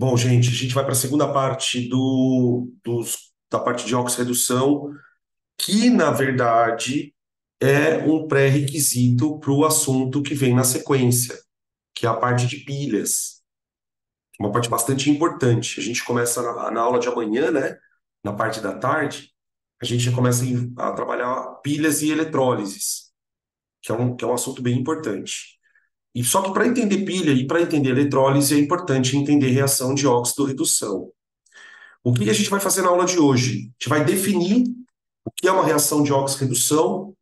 Bom, gente, a gente vai para a segunda parte da parte de oxirredução, que, na verdade, é um pré-requisito para o assunto que vem na sequência, que é a parte de pilhas, uma parte bastante importante. A gente começa na aula de amanhã, né? Na parte da tarde, a gente já começa a trabalhar pilhas e eletrólises, que é um assunto bem importante. E só que para entender pilha e para entender eletrólise é importante entender reação de óxido-redução. O que a gente vai fazer na aula de hoje? A gente vai definir o que é uma reação de óxido-redução,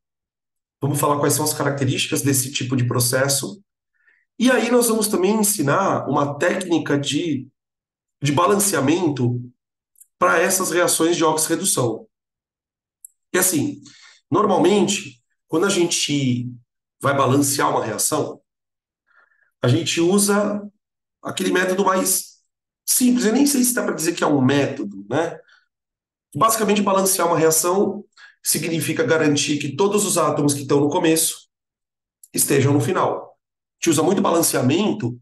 vamos falar quais são as características desse tipo de processo, e aí nós vamos também ensinar uma técnica de balanceamento para essas reações de óxido-redução. E assim, normalmente, quando a gente vai balancear uma reação, a gente usa aquele método mais simples. Eu nem sei se dá para dizer que é um método, né? Basicamente, balancear uma reação significa garantir que todos os átomos que estão no começo estejam no final. A gente usa muito balanceamento,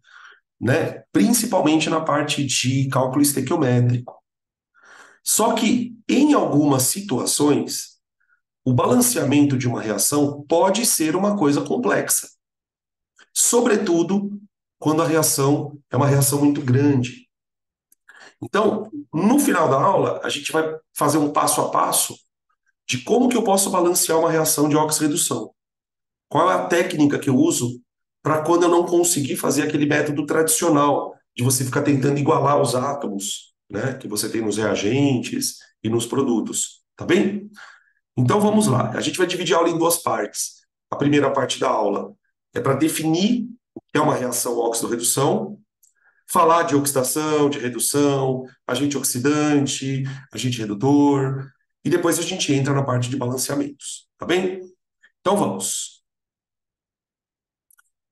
né, principalmente na parte de cálculo estequiométrico. Só que, em algumas situações, o balanceamento de uma reação pode ser uma coisa complexa, sobretudo quando a reação é uma reação muito grande. Então, no final da aula, a gente vai fazer um passo a passo de como que eu posso balancear uma reação de oxirredução. Qual é a técnica que eu uso para quando eu não conseguir fazer aquele método tradicional de você ficar tentando igualar os átomos, né, que você tem nos reagentes e nos produtos, tá bem? Então vamos lá. A gente vai dividir a aula em duas partes. A primeira parte da aula é para definir o que é uma reação óxido-redução, falar de oxidação, de redução, agente oxidante, agente redutor, e depois a gente entra na parte de balanceamentos, tá bem? Então vamos.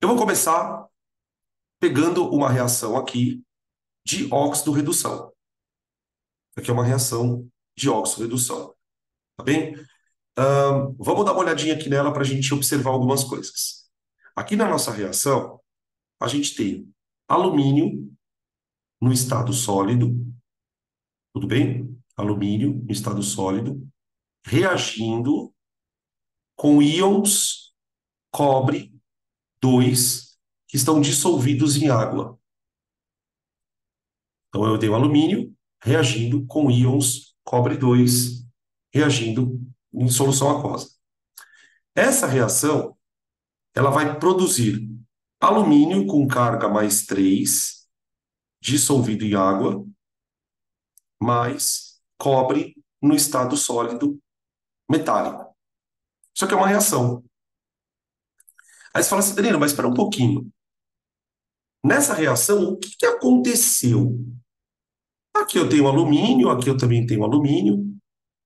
Eu vou começar pegando uma reação aqui de óxido-redução. Aqui é uma reação de óxido-redução, tá bem? Vamos dar uma olhadinha aqui nela para a gente observar algumas coisas. Aqui na nossa reação, a gente tem alumínio no estado sólido, tudo bem? Alumínio no estado sólido, reagindo com íons cobre 2 que estão dissolvidos em água. Então eu tenho alumínio reagindo com íons cobre 2 reagindo em solução aquosa. Essa reação, ela vai produzir alumínio com carga mais 3 dissolvido em água, mais cobre no estado sólido metálico. Isso aqui é uma reação. Aí você fala assim, Danilo, mas espera um pouquinho. Nessa reação, o que aconteceu? Aqui eu tenho alumínio, aqui eu também tenho alumínio,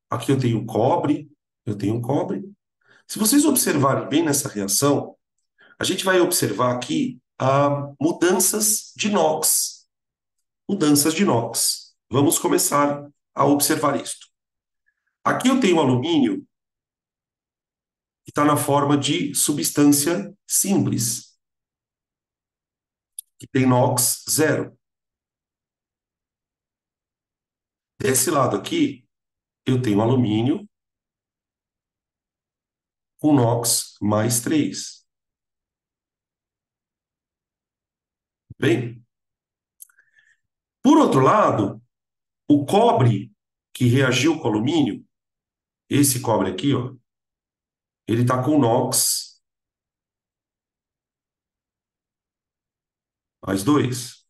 aqui eu tenho cobre. Se vocês observarem bem nessa reação, a gente vai observar aqui mudanças de NOx. Mudanças de NOx. Vamos começar a observar isto. Aqui eu tenho alumínio que está na forma de substância simples, que tem NOx zero. Desse lado aqui, eu tenho alumínio com NOx mais 3. Bem, por outro lado, o cobre que reagiu com o alumínio, esse cobre aqui, ó, ele está com NOx mais 2.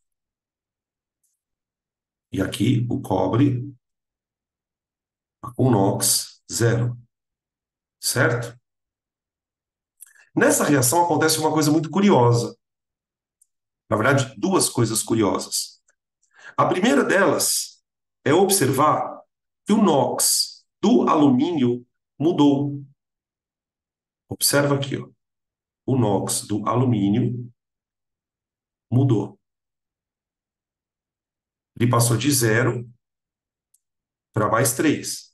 E aqui o cobre está com NOx zero, certo? Nessa reação acontece uma coisa muito curiosa. Na verdade, duas coisas curiosas. A primeira delas é observar que o NOx do alumínio mudou. Observa aqui, ó. O NOx do alumínio mudou. Ele passou de zero para mais 3.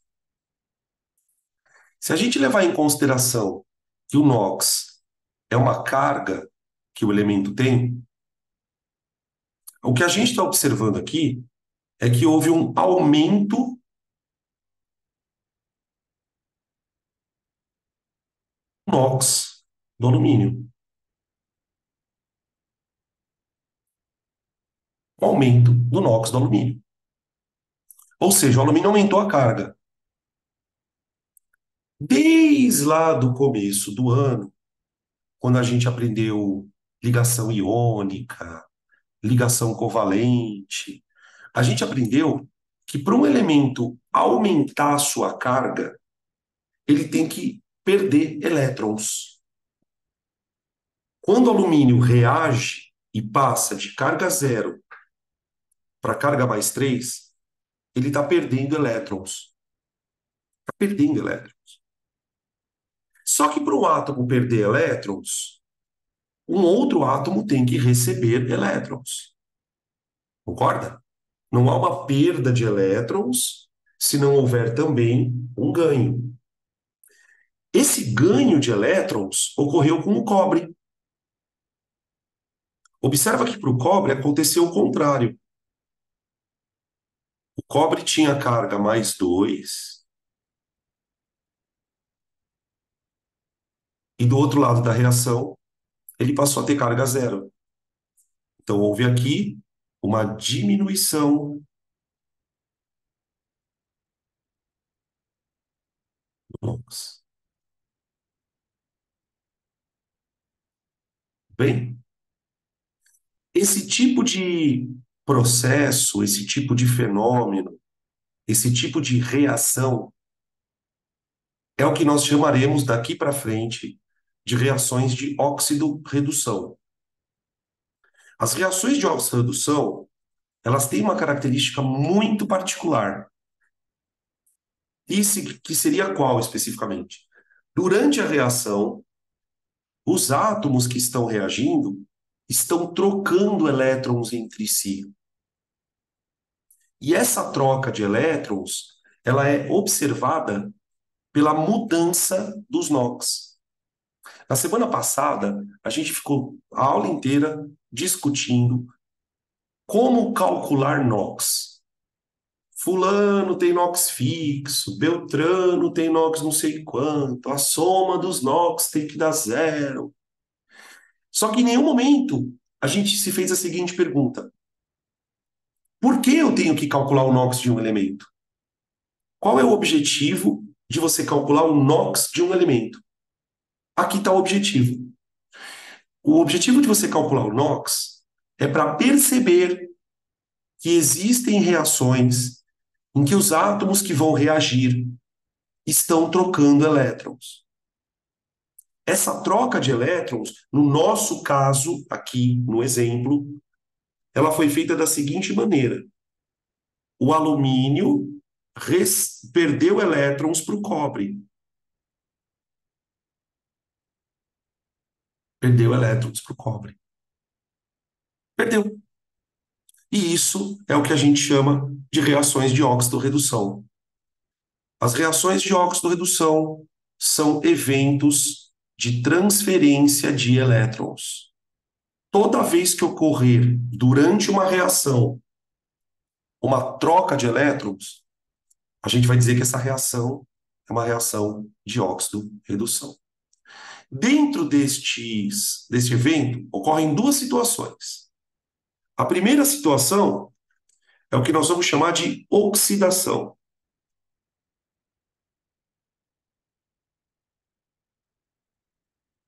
Se a gente levar em consideração que o NOx é uma carga que o elemento tem, O que a gente está observando aqui é que houve um aumento do NOx do alumínio. Um aumento do NOx do alumínio. Ou seja, o alumínio aumentou a carga. Desde lá do começo do ano, quando a gente aprendeu ligação iônica, ligação covalente, a gente aprendeu que para um elemento aumentar a sua carga, ele tem que perder elétrons. Quando o alumínio reage e passa de carga zero para carga mais 3, ele está perdendo elétrons. Está perdendo elétrons. Só que para um átomo perder elétrons, um outro átomo tem que receber elétrons. Concorda? Não há uma perda de elétrons se não houver também um ganho. Esse ganho de elétrons ocorreu com o cobre. Observa que para o cobre aconteceu o contrário. O cobre tinha carga mais 2, e do outro lado da reação, ele passou a ter carga zero. Então houve aqui uma diminuição do NOx. Bem, esse tipo de processo, esse tipo de fenômeno, esse tipo de reação é o que nós chamaremos daqui para frente de reações de óxido-redução. As reações de óxido-redução, elas têm uma característica muito particular. Isso que seria qual especificamente? Durante a reação, os átomos que estão reagindo estão trocando elétrons entre si. E essa troca de elétrons, ela é observada pela mudança dos NOx. Na semana passada, a gente ficou a aula inteira discutindo como calcular NOx. Fulano tem NOx fixo, Beltrano tem NOx não sei quanto, a soma dos NOx tem que dar zero. Só que em nenhum momento a gente se fez a seguinte pergunta: por que eu tenho que calcular o NOx de um elemento? Qual é o objetivo de você calcular o NOx de um elemento? Aqui está o objetivo. O objetivo de você calcular o NOx é para perceber que existem reações em que os átomos que vão reagir estão trocando elétrons. Essa troca de elétrons, no nosso caso, aqui no exemplo, ela foi feita da seguinte maneira: o alumínio perdeu elétrons para o cobre. Perdeu elétrons para o cobre. Perdeu. E isso é o que a gente chama de reações de óxido-redução. As reações de óxido-redução são eventos de transferência de elétrons. Toda vez que ocorrer durante uma reação uma troca de elétrons, a gente vai dizer que essa reação é uma reação de óxido-redução. Dentro deste evento, ocorrem duas situações. A primeira situação é o que nós vamos chamar de oxidação.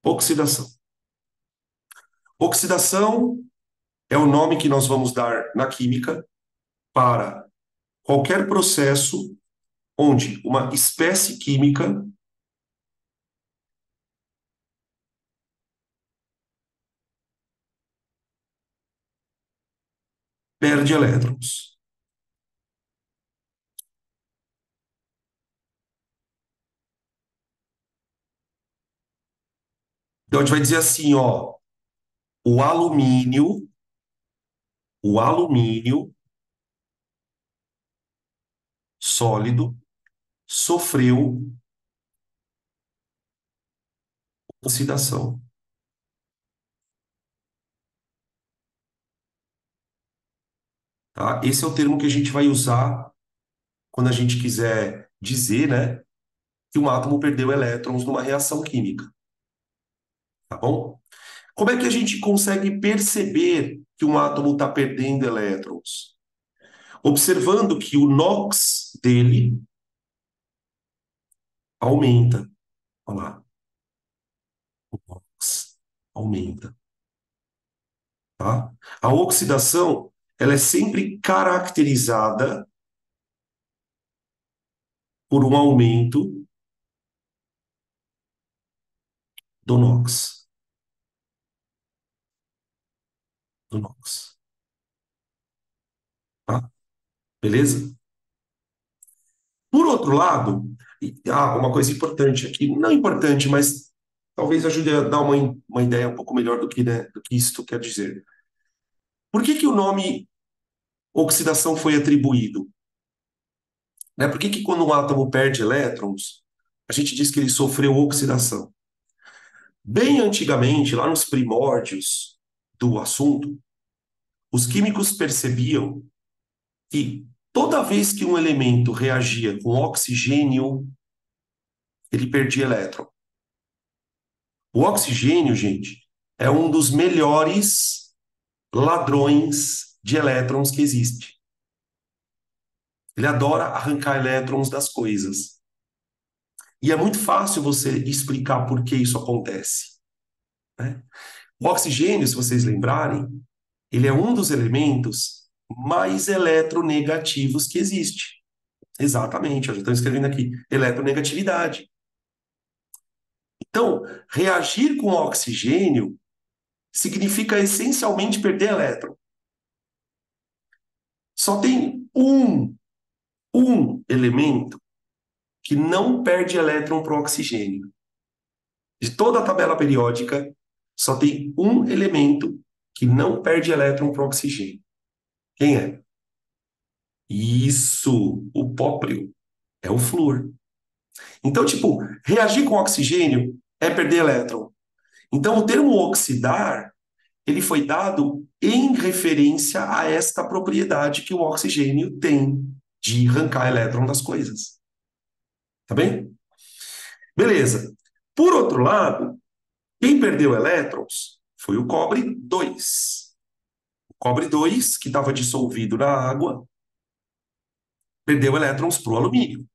Oxidação. Oxidação é o nome que nós vamos dar na química para qualquer processo onde uma espécie química perde elétrons. Então a gente vai dizer assim, ó, o alumínio, o alumínio sólido sofreu oxidação. tá? Esse é o termo que a gente vai usar quando a gente quiser dizer, né, que um átomo perdeu elétrons numa reação química, tá bom? Como é que a gente consegue perceber que um átomo está perdendo elétrons? Observando que o NOx dele aumenta. Olha lá, o NOx aumenta, tá? A oxidação, ela é sempre caracterizada por um aumento do NOx, do NOx, tá? Beleza? Por outro lado, uma coisa importante aqui, não importante, mas talvez ajude a dar uma ideia um pouco melhor do que, né, do que isso quer dizer. Por que que o nome oxidação foi atribuído? Né? Por que que quando um átomo perde elétrons, a gente diz que ele sofreu oxidação? Bem antigamente, lá nos primórdios do assunto, os químicos percebiam que toda vez que um elemento reagia com oxigênio, ele perdia elétron. O oxigênio, gente, é um dos melhores ladrões de elétrons que existe. Ele adora arrancar elétrons das coisas. E é muito fácil você explicar por que isso acontece, né? O oxigênio, se vocês lembrarem, ele é um dos elementos mais eletronegativos que existe. Exatamente, eu já estou escrevendo aqui, eletronegatividade. Então, reagir com oxigênio significa essencialmente perder elétron. Só tem um elemento que não perde elétron para o oxigênio. De toda a tabela periódica, só tem um elemento que não perde elétron para o oxigênio. Quem é? Isso, o póprio, é o flúor. Então, tipo, reagir com oxigênio é perder elétron. Então, o termo oxidar, ele foi dado em referência a esta propriedade que o oxigênio tem de arrancar elétron das coisas. Tá bem? Beleza. Por outro lado, quem perdeu elétrons foi o cobre 2. O cobre 2, que estava dissolvido na água, perdeu elétrons para o alumínio.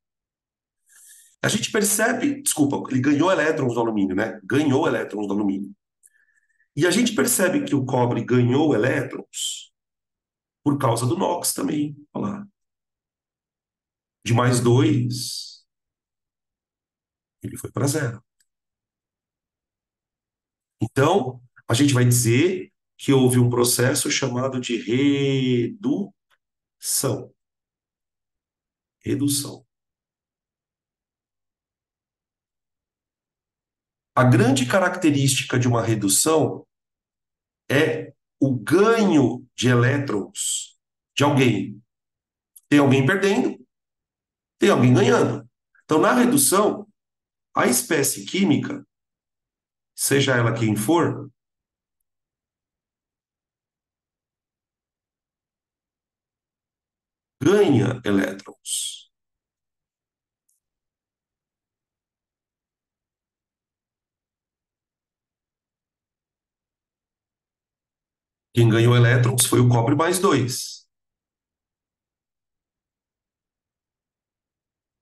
A gente percebe, desculpa, ele ganhou elétrons do alumínio, né? Ganhou elétrons do alumínio. E a gente percebe que o cobre ganhou elétrons por causa do NOx também. Olha lá. De mais dois, ele foi para zero. Então, a gente vai dizer que houve um processo chamado de redução. Redução. A grande característica de uma redução é o ganho de elétrons de alguém. Tem alguém perdendo, tem alguém ganhando. Então, na redução, a espécie química, seja ela quem for, ganha elétrons. Quem ganhou elétrons foi o cobre mais dois.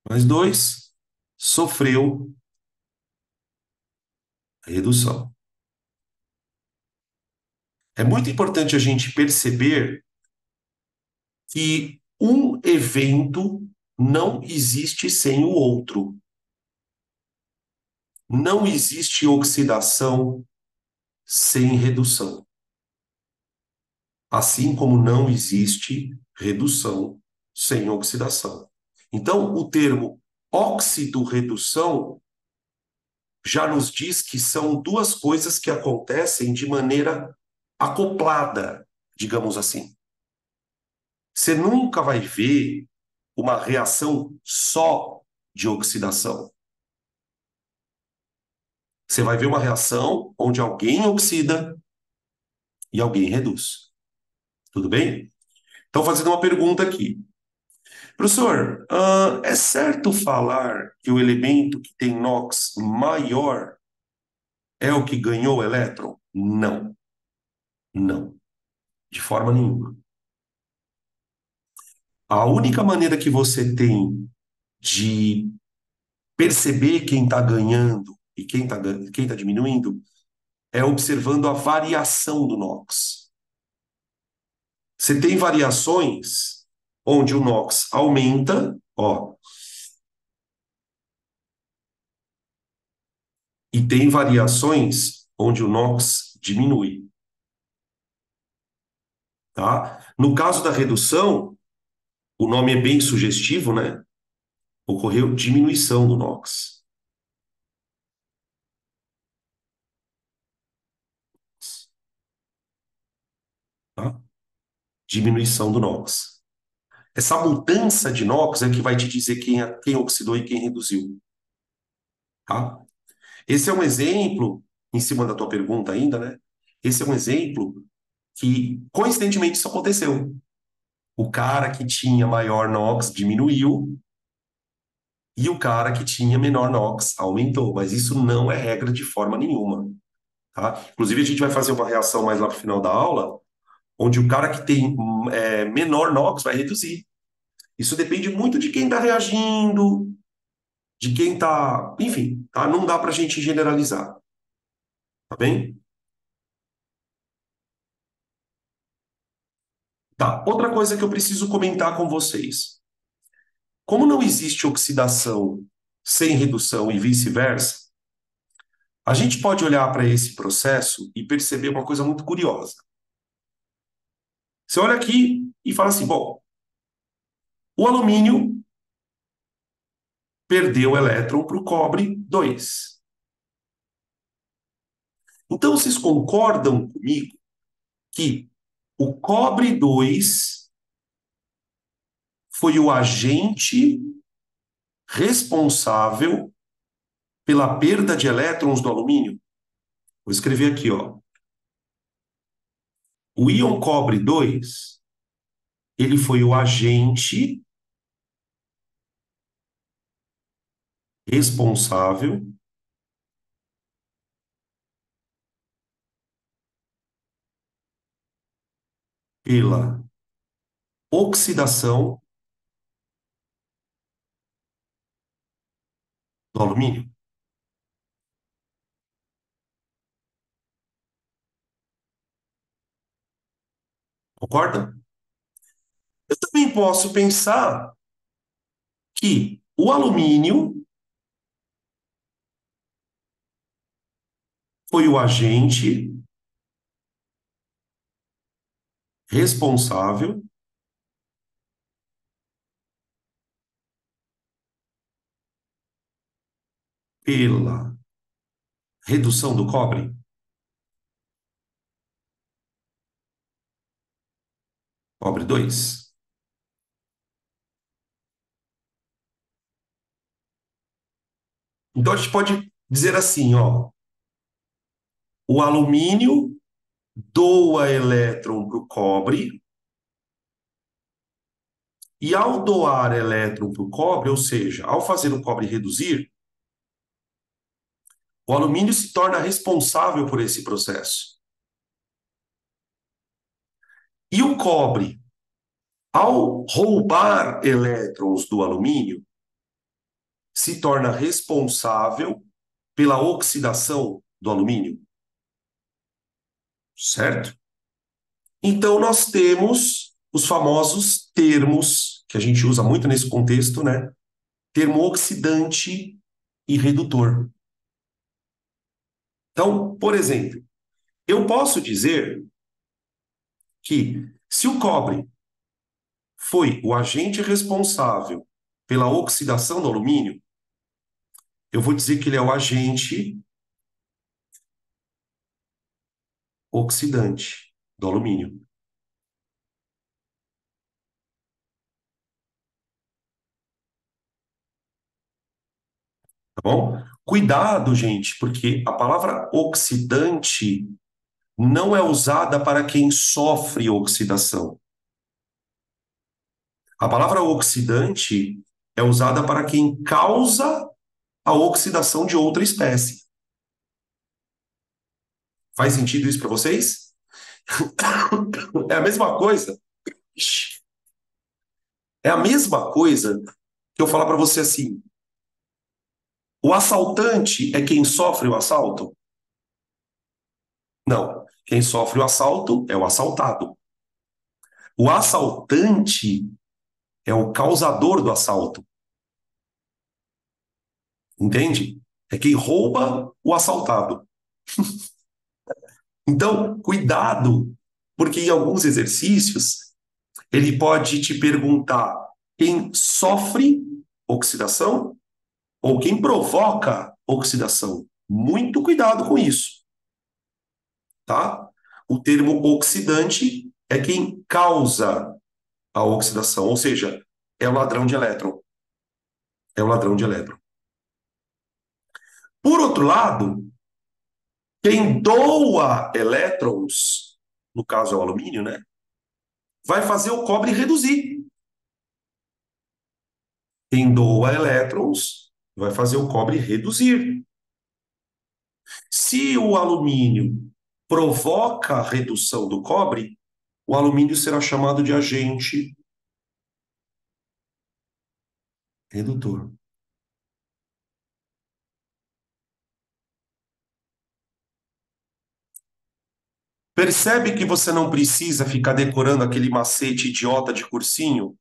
Mais dois sofreu redução. É muito importante a gente perceber que um evento não existe sem o outro. Não existe oxidação sem redução. Assim como não existe redução sem oxidação. Então, o termo óxido-redução já nos diz que são duas coisas que acontecem de maneira acoplada, digamos assim. Você nunca vai ver uma reação só de oxidação. Você vai ver uma reação onde alguém oxida e alguém reduz. Tudo bem? Então, fazendo uma pergunta aqui. Professor, é certo falar que o elemento que tem NOx maior é o que ganhou o elétron? Não, não, de forma nenhuma. A única maneira que você tem de perceber quem está ganhando e quem tá diminuindo é observando a variação do NOx. Você tem variações onde o NOx aumenta, ó, e tem variações onde o NOx diminui, tá? No caso da redução, o nome é bem sugestivo, né? Ocorreu diminuição do NOx, tá? Diminuição do NOx. Essa mudança de NOx é que vai te dizer quem oxidou e quem reduziu, tá? Esse é um exemplo, em cima da tua pergunta ainda, né? Esse é um exemplo que, coincidentemente, isso aconteceu. O cara que tinha maior NOx diminuiu e o cara que tinha menor NOx aumentou, mas isso não é regra de forma nenhuma, tá? Inclusive, a gente vai fazer uma reação mais lá pro final da aula, onde o cara que tem menor NOx vai reduzir. Isso depende muito de quem está reagindo, de quem está. Enfim, tá? Não dá para a gente generalizar, tá bem? Tá. Outra coisa que eu preciso comentar com vocês. Como não existe oxidação sem redução e vice-versa, a gente pode olhar para esse processo e perceber uma coisa muito curiosa. Você olha aqui e fala assim: bom, o alumínio perdeu elétron para o cobre 2. Então, vocês concordam comigo que o cobre 2 foi o agente responsável pela perda de elétrons do alumínio? Vou escrever aqui, ó. O íon cobre 2 ele foi o agente responsável pela oxidação do alumínio. Concorda? Eu também posso pensar que o alumínio foi o agente responsável pela redução do cobre, cobre 2. Então a gente pode dizer assim, ó, o alumínio doa elétron para o cobre e ao doar elétron para o cobre, ou seja, ao fazer o cobre reduzir, o alumínio se torna responsável por esse processo. E o cobre, ao roubar elétrons do alumínio, se torna responsável pela oxidação do alumínio, certo? Então nós temos os famosos termos que a gente usa muito nesse contexto, né? Termo oxidante e redutor. Então, por exemplo, eu posso dizer que se o cobre foi o agente responsável pela oxidação do alumínio, eu vou dizer que ele é o agente oxidante do alumínio, tá bom? Cuidado, gente, porque a palavra oxidante não é usada para quem sofre oxidação. A palavra oxidante é usada para quem causa a oxidação de outra espécie. Faz sentido isso para vocês? É a mesma coisa. Ixi, é a mesma coisa que eu falar para você assim: o assaltante é quem sofre o assalto? Não. Quem sofre o assalto é o assaltado. O assaltante é o causador do assalto. Entende? É quem rouba o assaltado. Então, cuidado, porque em alguns exercícios ele pode te perguntar quem sofre oxidação ou quem provoca oxidação. Muito cuidado com isso, tá? O termo oxidante é quem causa a oxidação, ou seja, é o ladrão de elétron. É o ladrão de elétron. Por outro lado, quem doa elétrons, no caso é o alumínio, né? Vai fazer o cobre reduzir. Quem doa elétrons vai fazer o cobre reduzir. Se o alumínio provoca a redução do cobre, o alumínio será chamado de agente redutor. Percebe que você não precisa ficar decorando aquele macete idiota de cursinho?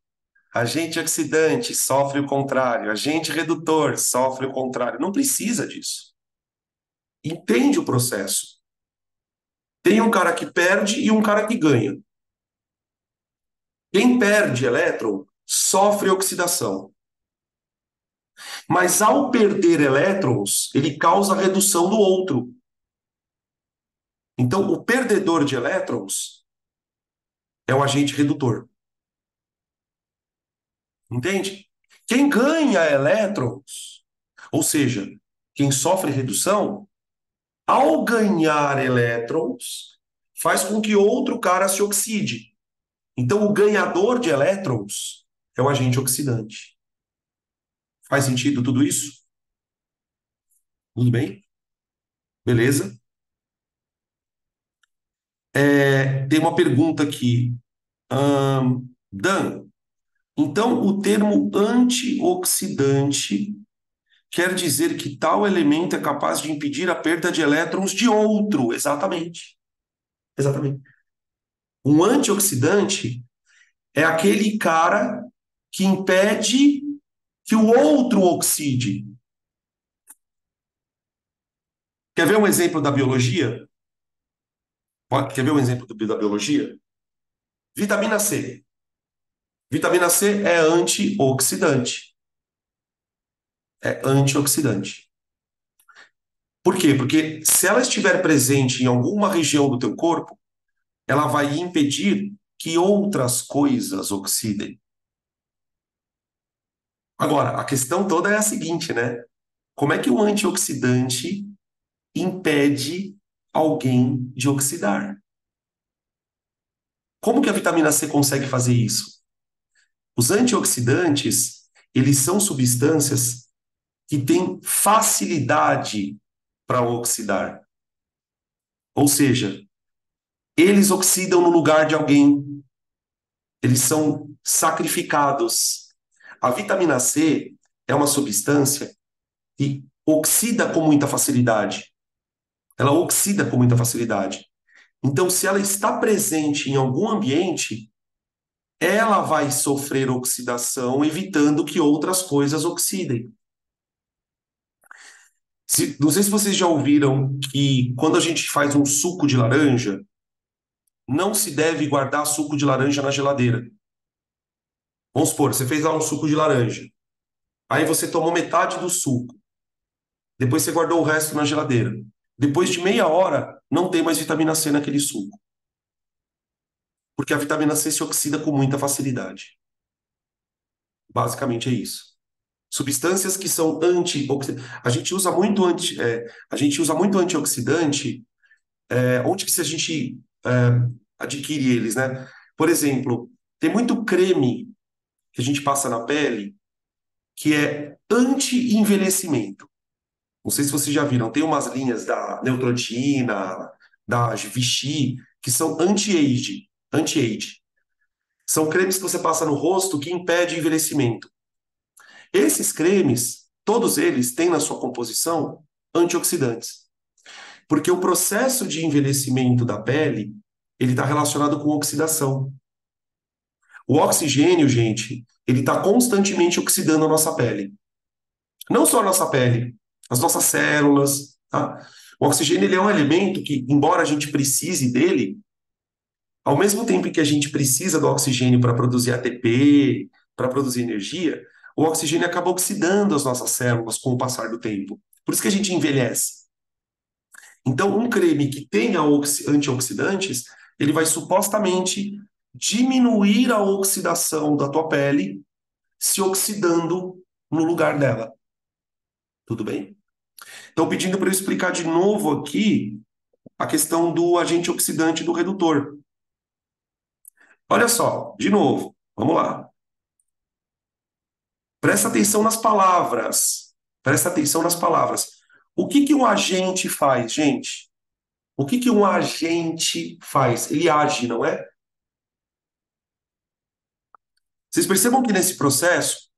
Agente oxidante sofre o contrário, agente redutor sofre o contrário. Não precisa disso. Entende o processo. Tem um cara que perde e um cara que ganha. Quem perde elétron sofre oxidação. Mas ao perder elétrons, ele causa a redução do outro. Então, o perdedor de elétrons é o agente redutor. Entende? Quem ganha elétrons, ou seja, quem sofre redução, ao ganhar elétrons, faz com que outro cara se oxide. Então, o ganhador de elétrons é o agente oxidante. Faz sentido tudo isso? Tudo bem? Beleza? Tem uma pergunta aqui. Dan, então o termo antioxidante quer dizer que tal elemento é capaz de impedir a perda de elétrons de outro. Exatamente. Exatamente. Um antioxidante é aquele cara que impede que o outro oxide. Quer ver um exemplo da biologia? Quer ver um exemplo da biologia? Vitamina C. Vitamina C é antioxidante. É antioxidante. Por quê? Porque se ela estiver presente em alguma região do teu corpo, ela vai impedir que outras coisas oxidem. Agora, a questão toda é a seguinte, né? Como é que o antioxidante impede alguém de oxidar? Como que a vitamina C consegue fazer isso? Os antioxidantes, eles são substâncias que têm facilidade para oxidar. Ou seja, eles oxidam no lugar de alguém. Eles são sacrificados. A vitamina C é uma substância que oxida com muita facilidade. Ela oxida com muita facilidade. Então, se ela está presente em algum ambiente, ela vai sofrer oxidação, evitando que outras coisas oxidem. Não sei se vocês já ouviram que quando a gente faz um suco de laranja, não se deve guardar suco de laranja na geladeira. Vamos supor, você fez lá um suco de laranja. Aí você tomou metade do suco. Depois você guardou o resto na geladeira. Depois de meia hora, não tem mais vitamina C naquele suco. Porque a vitamina C se oxida com muita facilidade. Basicamente é isso. Substâncias que são antioxidantes. A gente usa muito antioxidante, onde que se a gente adquire eles, né? Por exemplo, tem muito creme que a gente passa na pele que é anti-envelhecimento. Não sei se vocês já viram, tem umas linhas da Neutrogena, da Vichy, que são anti-age. Anti-age. São cremes que você passa no rosto que impede envelhecimento. Esses cremes, todos eles têm na sua composição antioxidantes, porque o processo de envelhecimento da pele, ele está relacionado com oxidação. O oxigênio, gente, ele está constantemente oxidando a nossa pele. Não só a nossa pele, as nossas células, tá? O oxigênio ele é um elemento que, embora a gente precise dele, ao mesmo tempo que a gente precisa do oxigênio para produzir ATP, para produzir energia, o oxigênio acaba oxidando as nossas células com o passar do tempo. Por isso que a gente envelhece. Então, um creme que tenha antioxidantes, ele vai supostamente diminuir a oxidação da tua pele, se oxidando no lugar dela. Tudo bem? Então, pedindo para eu explicar de novo aqui a questão do agente oxidante do redutor. Olha só, de novo, vamos lá. Presta atenção nas palavras. Presta atenção nas palavras. O que que um agente faz, gente? O que que um agente faz? Ele age, não é? Vocês percebam que nesse processo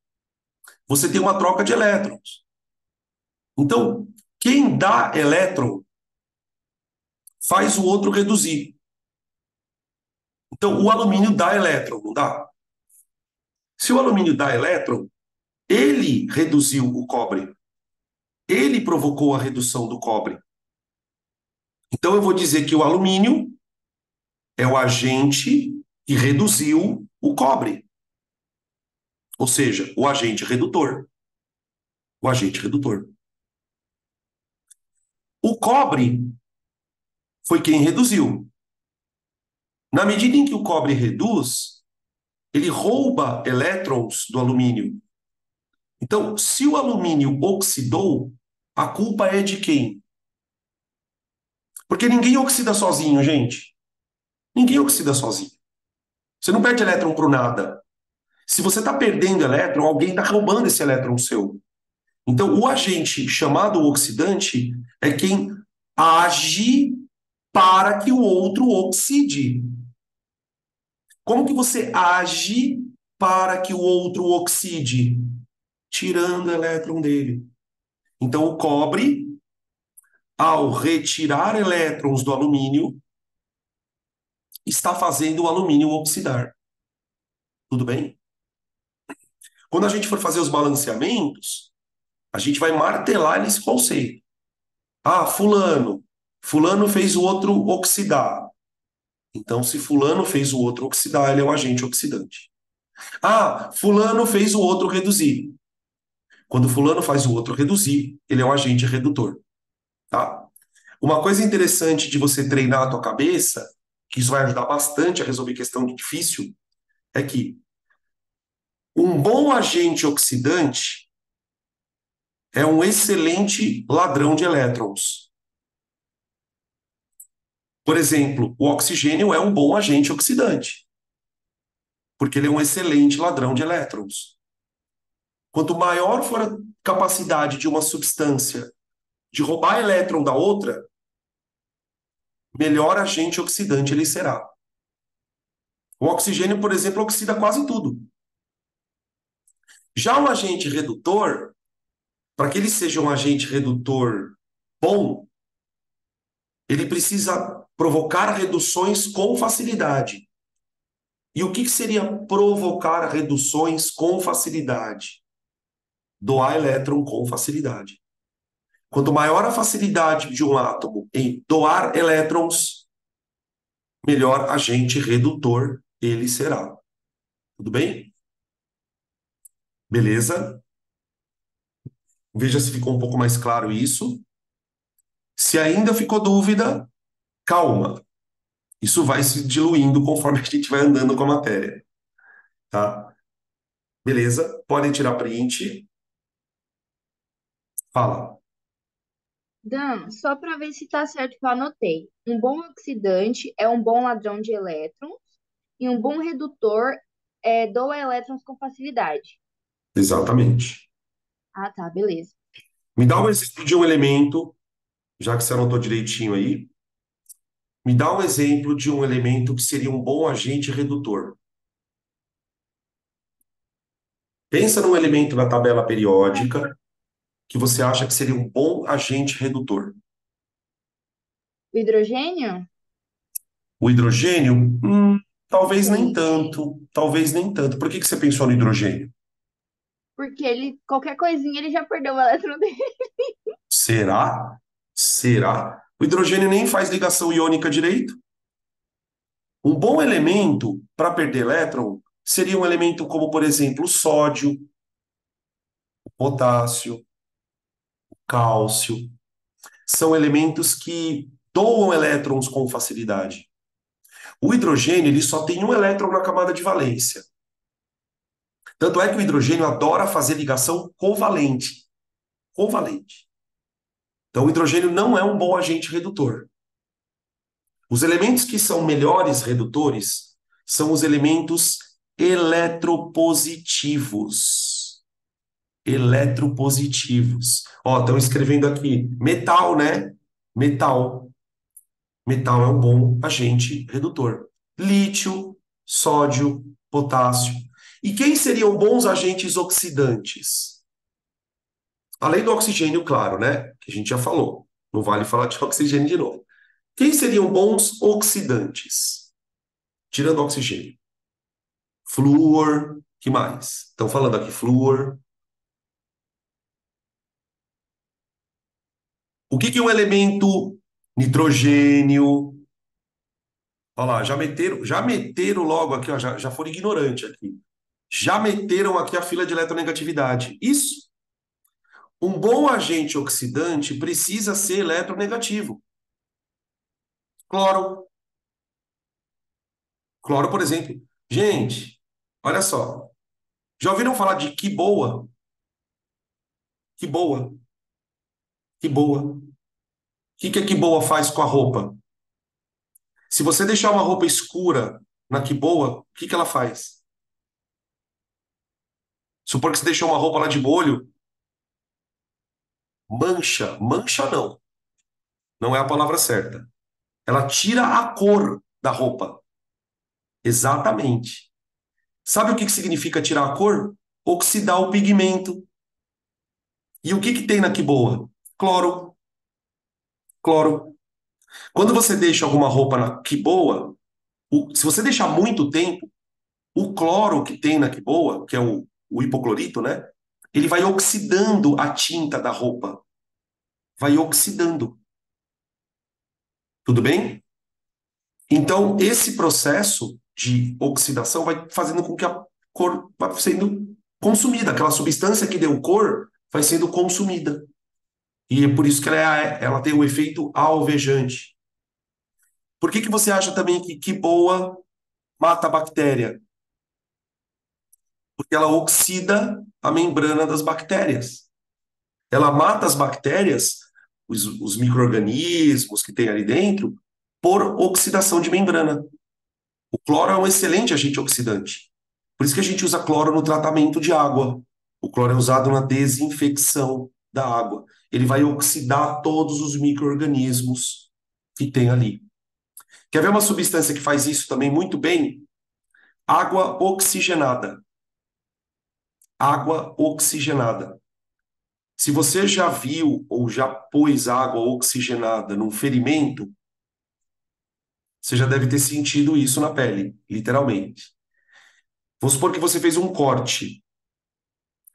você tem uma troca de elétrons. Então, quem dá elétron faz o outro reduzir. Então, o alumínio dá elétron, não dá? Se o alumínio dá elétron, ele reduziu o cobre. Ele provocou a redução do cobre. Então, eu vou dizer que o alumínio é o agente que reduziu o cobre. Ou seja, o agente redutor. O agente redutor. O cobre foi quem reduziu. Na medida em que o cobre reduz, ele rouba elétrons do alumínio. Então, se o alumínio oxidou, a culpa é de quem? Porque ninguém oxida sozinho, gente. Ninguém oxida sozinho. Você não perde elétron para nada. Se você está perdendo elétron, alguém está roubando esse elétron seu. Então, o agente chamado oxidante é quem age para que o outro oxide. Como que você age para que o outro oxide? Tirando o elétron dele. Então, o cobre, ao retirar elétrons do alumínio, está fazendo o alumínio oxidar. Tudo bem? Quando a gente for fazer os balanceamentos, a gente vai martelar nesse conceito. Ah, fulano. Fulano fez o outro oxidar. Então, se fulano fez o outro oxidar, ele é o agente oxidante. Ah, fulano fez o outro reduzir. Quando fulano faz o outro reduzir, ele é o agente redutor, tá? Uma coisa interessante de você treinar a tua cabeça, que isso vai ajudar bastante a resolver questão difícil, é que um bom agente oxidante é um excelente ladrão de elétrons. Por exemplo, o oxigênio é um bom agente oxidante, porque ele é um excelente ladrão de elétrons. Quanto maior for a capacidade de uma substância de roubar elétron da outra, melhor agente oxidante ele será. O oxigênio, por exemplo, oxida quase tudo. Já um agente redutor, para que ele seja um agente redutor bom, ele precisa provocar reduções com facilidade. E o que seria provocar reduções com facilidade? Doar elétron com facilidade. Quanto maior a facilidade de um átomo em doar elétrons, melhor agente redutor ele será. Tudo bem? Beleza? Veja se ficou um pouco mais claro isso. Se ainda ficou dúvida, calma. Isso vai se diluindo conforme a gente vai andando com a matéria, tá? Beleza? Podem tirar print. Fala. Dan, só para ver se está certo que eu anotei. Um bom oxidante é um bom ladrão de elétrons e um bom redutor doa elétrons com facilidade. Exatamente. Ah, tá, beleza. Me dá um exemplo de um elemento, já que você anotou direitinho aí, me dá um exemplo de um elemento que seria um bom agente redutor. Pensa num elemento na tabela periódica que você acha que seria um bom agente redutor. O hidrogênio? O hidrogênio? Talvez nem Sim. tanto. Talvez nem tanto. Por que que você pensou no hidrogênio? Porque ele, qualquer coisinha, ele já perdeu o elétron dele. Será? Será? O hidrogênio nem faz ligação iônica direito. Um bom elemento para perder elétron seria um elemento como, por exemplo, o sódio, o potássio, o cálcio. São elementos que doam elétrons com facilidade. O hidrogênio, ele só tem um elétron na camada de valência. Tanto é que o hidrogênio adora fazer ligação covalente. Covalente. Então, o hidrogênio não é um bom agente redutor. Os elementos que são melhores redutores são os elementos eletropositivos. Eletropositivos. Ó, estão escrevendo aqui, metal, né? Metal. Metal é um bom agente redutor. Lítio, sódio, potássio. E quem seriam bons agentes oxidantes? Além do oxigênio, claro, né? Que a gente já falou. Não vale falar de oxigênio de novo. Quem seriam bons oxidantes? Tirando oxigênio. Flúor, que mais? Estão falando aqui flúor. O que que é um elemento nitrogênio? Olha lá, já meteram logo aqui, ó, já foram ignorante aqui. Já meteram aqui a fila de eletronegatividade. Isso. Um bom agente oxidante precisa ser eletronegativo. Cloro. Cloro, por exemplo. Gente, olha só. Já ouviram falar de que boa? Que boa. Que boa. O que a que boa faz com a roupa? Se você deixar uma roupa escura na que boa, o que ela faz? Supor que você deixou uma roupa lá de molho, mancha. Mancha não. Não é a palavra certa. Ela tira a cor da roupa. Exatamente. Sabe o que significa tirar a cor? Oxidar o pigmento. E o que tem na que boa? Cloro. Cloro. Quando você deixa alguma roupa na que boa, se você deixar muito tempo, o cloro que tem na que boa, que é o hipoclorito, né? Ele vai oxidando a tinta da roupa. Vai oxidando. Tudo bem? Então, esse processo de oxidação vai fazendo com que a cor vá sendo consumida. Aquela substância que deu cor vai sendo consumida. E é por isso que ela tem o efeito alvejante. Por que que você acha também que boa mata a bactéria? Porque ela oxida a membrana das bactérias. Ela mata as bactérias, os micro-organismos que tem ali dentro, por oxidação de membrana. O cloro é um excelente agente oxidante. Por isso que a gente usa cloro no tratamento de água. O cloro é usado na desinfecção da água. Ele vai oxidar todos os micro-organismos que tem ali. Quer ver uma substância que faz isso também muito bem? Água oxigenada. Água oxigenada. Se você já viu ou já pôs água oxigenada num ferimento, você já deve ter sentido isso na pele, literalmente. Vamos supor que você fez um corte,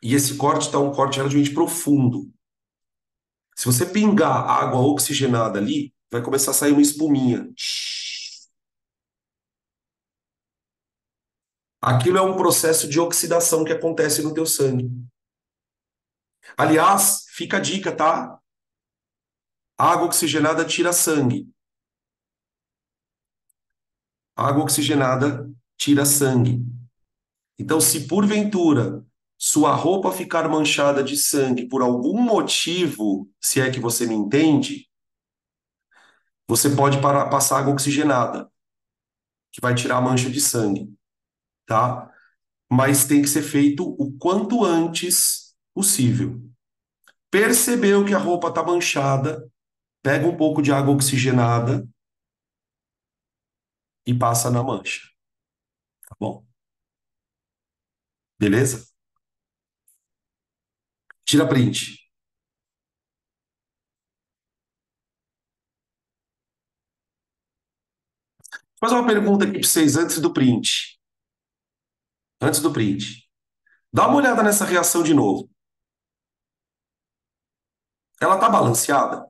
e esse corte está um corte relativamente profundo. Se você pingar água oxigenada ali, vai começar a sair uma espuminha. Aquilo é um processo de oxidação que acontece no teu sangue. Aliás, fica a dica, tá? Água oxigenada tira sangue. Água oxigenada tira sangue. Então, se porventura sua roupa ficar manchada de sangue por algum motivo, se é que você me entende, você pode passar água oxigenada, que vai tirar a mancha de sangue, tá? mas tem que ser feito o quanto antes possível. Percebeu que a roupa está manchada, pega um pouco de água oxigenada e passa na mancha, tá bom? Beleza? Tira print. Vou fazer uma pergunta aqui para vocês antes do print. Antes do print. Dá uma olhada nessa reação de novo. Ela está balanceada?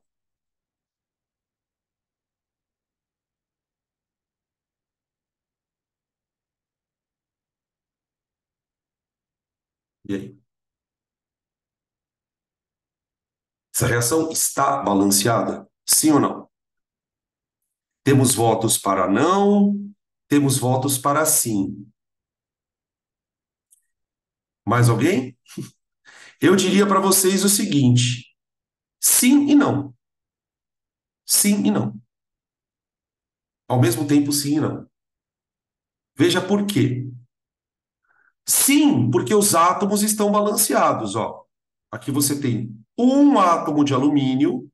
E aí? Essa reação está balanceada? Sim ou não? Temos votos para não, temos votos para sim. Mais alguém? Eu diria para vocês o seguinte: sim e não. Sim e não. Ao mesmo tempo, sim e não. Veja por quê. Sim, porque os átomos estão balanceados, ó. Aqui você tem um átomo de alumínio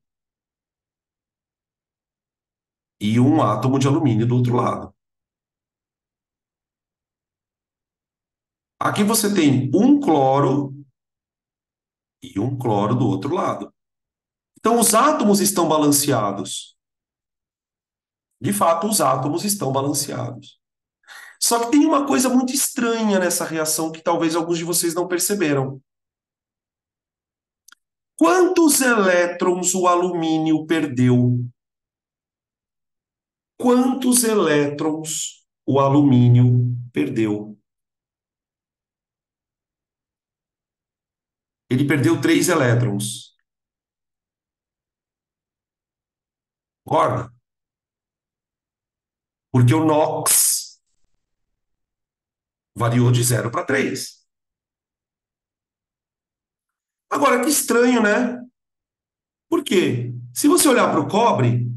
e um átomo de alumínio do outro lado. Aqui você tem um cloro e um cloro do outro lado. Então, os átomos estão balanceados. De fato, os átomos estão balanceados. Só que tem uma coisa muito estranha nessa reação que talvez alguns de vocês não perceberam. Quantos elétrons o alumínio perdeu? Quantos elétrons o alumínio perdeu? Ele perdeu 3 elétrons. Concorda? Porque o NOx variou de 0 para 3. Agora, que estranho, né? Por quê? Se você olhar para o cobre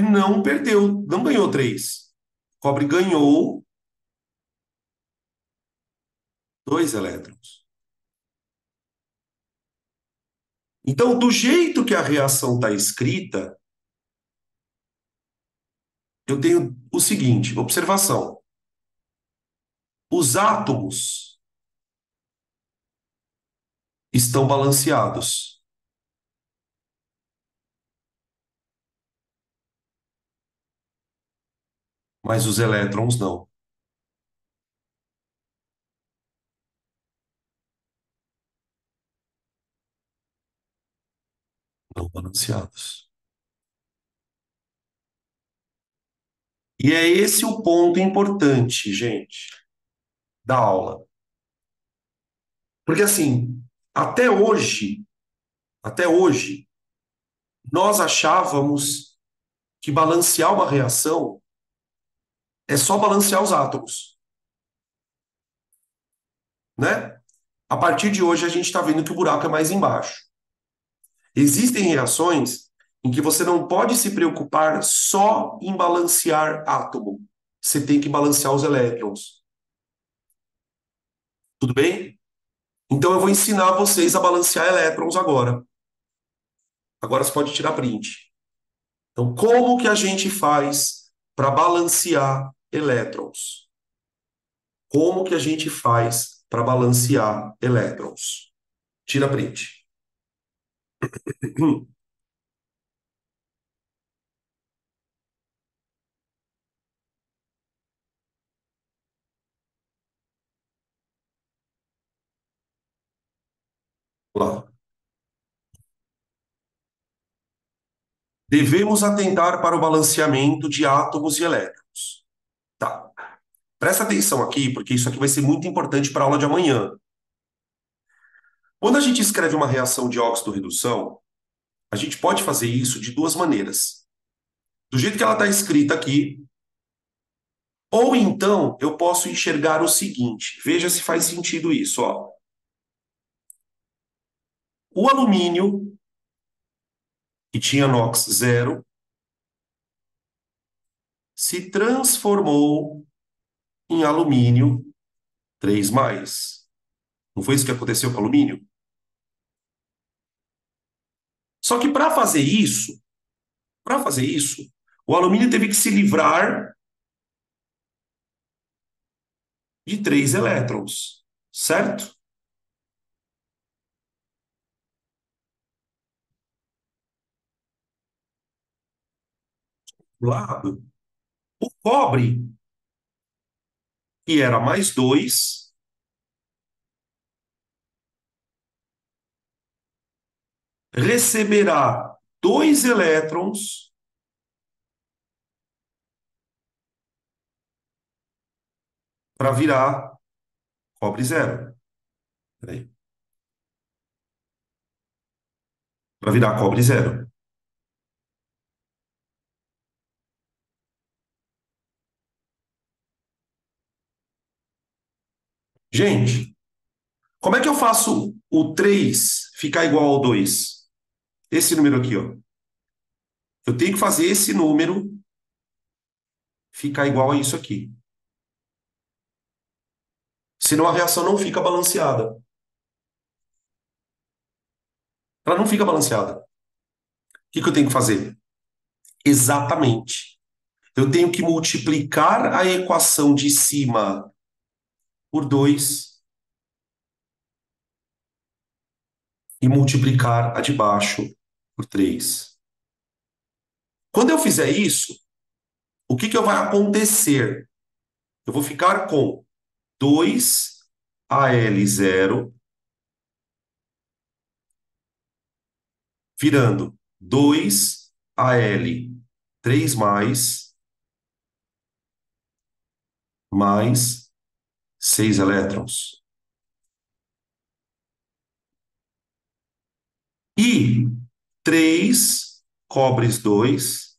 não perdeu, não ganhou 3. O cobre ganhou 2 elétrons. Então, do jeito que a reação está escrita, eu tenho o seguinte: observação. Os átomos estão balanceados, mas os elétrons não, não balanceados. E é esse o ponto importante, gente, da aula. Porque assim, até hoje, nós achávamos que balancear uma reação é só balancear os átomos, né? A partir de hoje, a gente está vendo que o buraco é mais embaixo. Existem reações em que você não pode se preocupar só em balancear átomo. Você tem que balancear os elétrons. Tudo bem? Então eu vou ensinar vocês a balancear elétrons agora. Agora você pode tirar print. Então, como que a gente faz para balancear elétrons? Como que a gente faz para balancear elétrons? Tira print. Lá. Devemos atentar para o balanceamento de átomos e elétrons. Tá. Presta atenção aqui, porque isso aqui vai ser muito importante para a aula de amanhã. Quando a gente escreve uma reação de óxido-redução, a gente pode fazer isso de duas maneiras. Do jeito que ela está escrita aqui, ou então eu posso enxergar o seguinte, veja se faz sentido isso, ó. O alumínio, que tinha NOx 0, se transformou em alumínio 3+. Não foi isso que aconteceu com o alumínio? Só que para fazer isso, o alumínio teve que se livrar de 3 elétrons, certo? Do lado, o cobre, que era +2, receberá 2 elétrons para virar cobre zero. Peraí. Para virar cobre zero. Gente, como é que eu faço o 3 ficar igual ao 2? Esse número aqui, ó. Eu tenho que fazer esse número ficar igual a isso aqui. Senão a reação não fica balanceada. Ela não fica balanceada. O que que eu tenho que fazer? Exatamente. Eu tenho que multiplicar a equação de cima por 2 e multiplicar a de baixo por 3. Quando eu fizer isso, o que que vai acontecer? Eu vou ficar com 2Al0 virando 2Al3+, 6 elétrons. E 3 cobres 2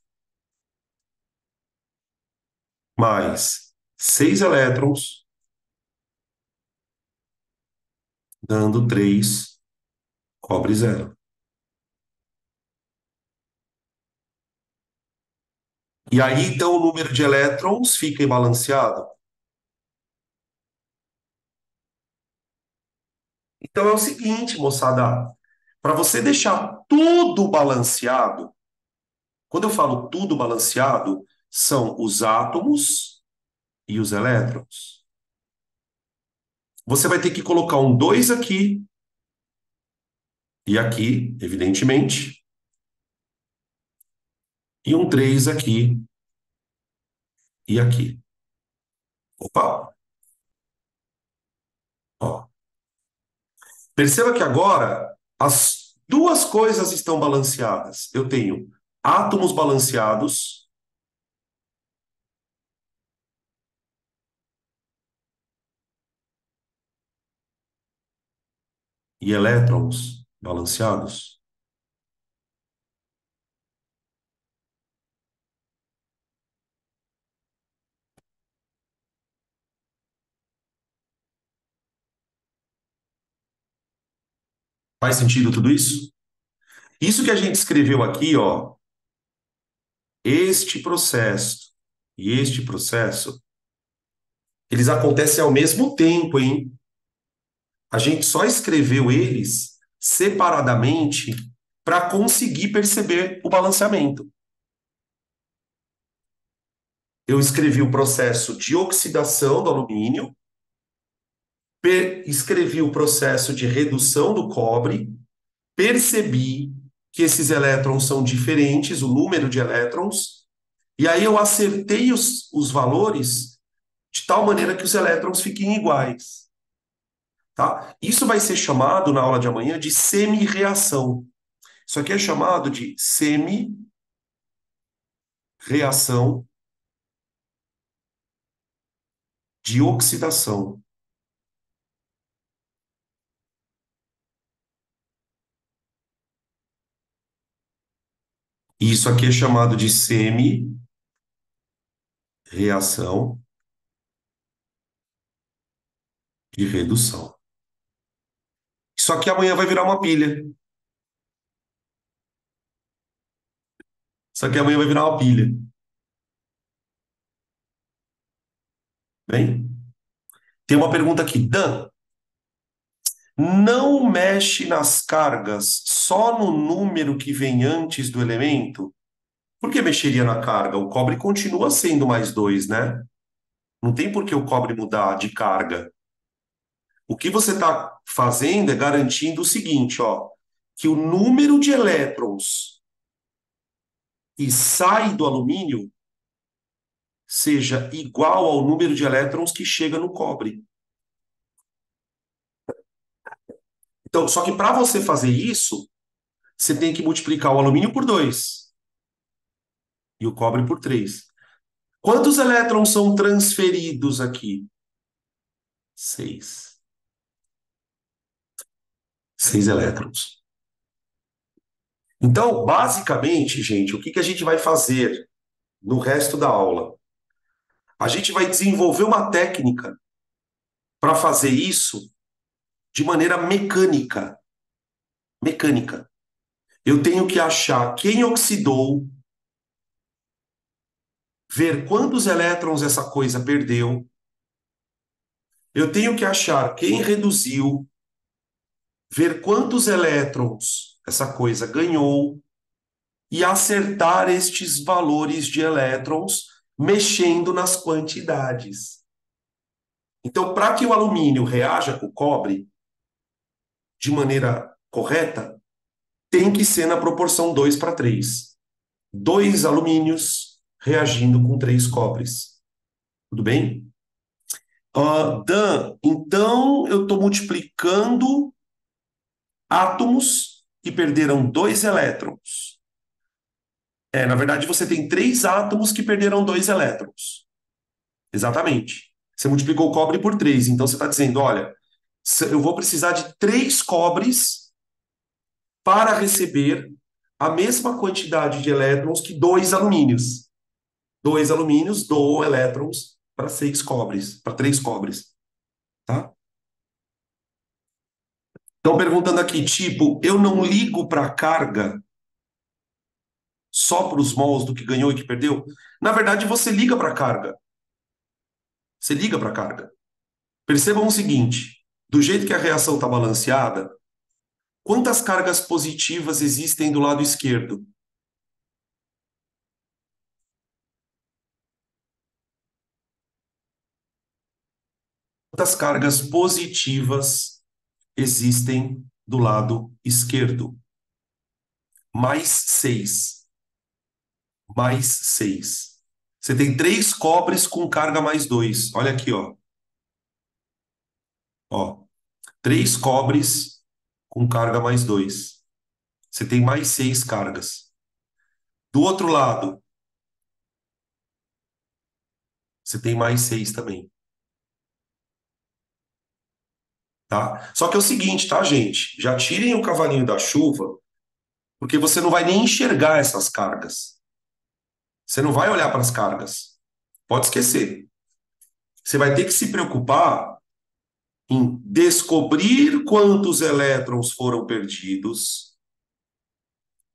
mais 6 elétrons, dando 3 cobre zero. E aí, então, o número de elétrons fica balanceado. Então é o seguinte, moçada, para você deixar tudo balanceado, quando eu falo tudo balanceado, são os átomos e os elétrons. Você vai ter que colocar um 2 aqui e aqui, evidentemente, e um 3 aqui e aqui. Opa, ó. Perceba que agora as duas coisas estão balanceadas. Eu tenho átomos balanceados e elétrons balanceados. Faz sentido tudo isso? Isso que a gente escreveu aqui, ó, este processo e este processo, eles acontecem ao mesmo tempo, hein? A gente só escreveu eles separadamente para conseguir perceber o balanceamento. Eu escrevi o processo de oxidação do alumínio, escrevi o processo de redução do cobre, percebi que esses elétrons são diferentes, o número de elétrons, e aí eu acertei os valores de tal maneira que os elétrons fiquem iguais. Tá? Isso vai ser chamado, na aula de amanhã, de semi-reação. Isso aqui é chamado de semi-reação de oxidação. Isso aqui é chamado de semi-reação de redução. Isso aqui amanhã vai virar uma pilha. Isso aqui amanhã vai virar uma pilha. Bem, tem uma pergunta aqui. Dan, não mexe nas cargas só no número que vem antes do elemento? Por que mexeria na carga? O cobre continua sendo mais 2, né? Não tem por que o cobre mudar de carga. O que você está fazendo é garantindo o seguinte, ó, que o número de elétrons que sai do alumínio seja igual ao número de elétrons que chega no cobre. Então, só que para você fazer isso, você tem que multiplicar o alumínio por 2 e o cobre por 3. Quantos elétrons são transferidos aqui? 6. 6 elétrons. Então, basicamente, gente, o que que a gente vai fazer no resto da aula? A gente vai desenvolver uma técnica para fazer isso de maneira mecânica. Mecânica. Eu tenho que achar quem oxidou, ver quantos elétrons essa coisa perdeu. Eu tenho que achar quem reduziu, ver quantos elétrons essa coisa ganhou e acertar estes valores de elétrons mexendo nas quantidades. Então, para que o alumínio reaja com o cobre de maneira correta, tem que ser na proporção 2 para 3. 2 alumínios reagindo com 3 cobres. Tudo bem? Dan, então eu estou multiplicando átomos que perderam 2 elétrons. Na verdade, você tem 3 átomos que perderam 2 elétrons. Exatamente. Você multiplicou o cobre por 3. Então você está dizendo: olha, eu vou precisar de 3 cobres para receber a mesma quantidade de elétrons que 2 alumínios. 2 alumínios doam elétrons para 6 cobres, para 3 cobres. Tá? Estão perguntando aqui, tipo, eu não ligo para a carga só para os mols do que ganhou e que perdeu? Na verdade, você liga para a carga. Você liga para a carga. Percebam o seguinte: do jeito que a reação está balanceada, quantas cargas positivas existem do lado esquerdo? Quantas cargas positivas existem do lado esquerdo? Mais 6. Mais 6. Você tem 3 cobres com carga mais 2. Olha aqui, ó. Ó, 3 cobres com carga mais 2. Você tem mais 6 cargas. Do outro lado, você tem mais 6 também. Tá? Só que é o seguinte, tá, gente? Já tirem o cavalinho da chuva, porque você não vai nem enxergar essas cargas. Você não vai olhar para as cargas. Pode esquecer. Você vai ter que se preocupar em descobrir quantos elétrons foram perdidos,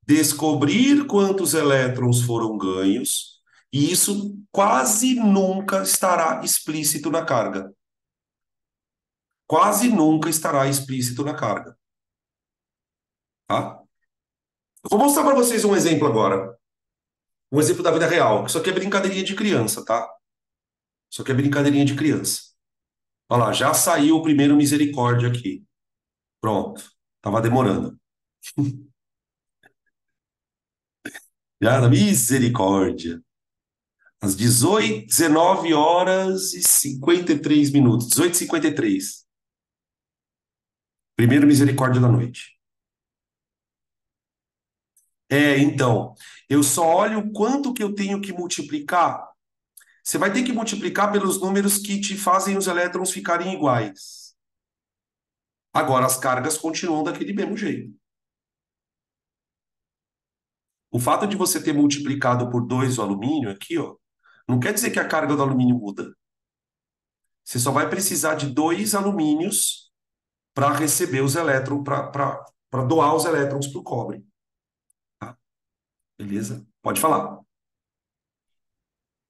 descobrir quantos elétrons foram ganhos, e isso quase nunca estará explícito na carga. Quase nunca estará explícito na carga. Tá? Eu vou mostrar para vocês um exemplo agora. Um exemplo da vida real. Isso aqui é brincadeirinha de criança, tá? Isso aqui é brincadeirinha de criança. Olha lá, já saiu o primeiro misericórdia aqui. Pronto. Tava demorando. Já na misericórdia. Às 18, 19 horas e 53 minutos. 18h53. Primeiro misericórdia da noite. Então, eu só olho o quanto que eu tenho que multiplicar. Você vai ter que multiplicar pelos números que te fazem os elétrons ficarem iguais. Agora, as cargas continuam daquele mesmo jeito. O fato de você ter multiplicado por 2 o alumínio aqui, ó, não quer dizer que a carga do alumínio muda. Você só vai precisar de 2 alumínios para receber os elétrons, para doar os elétrons para o cobre. Tá? Beleza? Pode falar.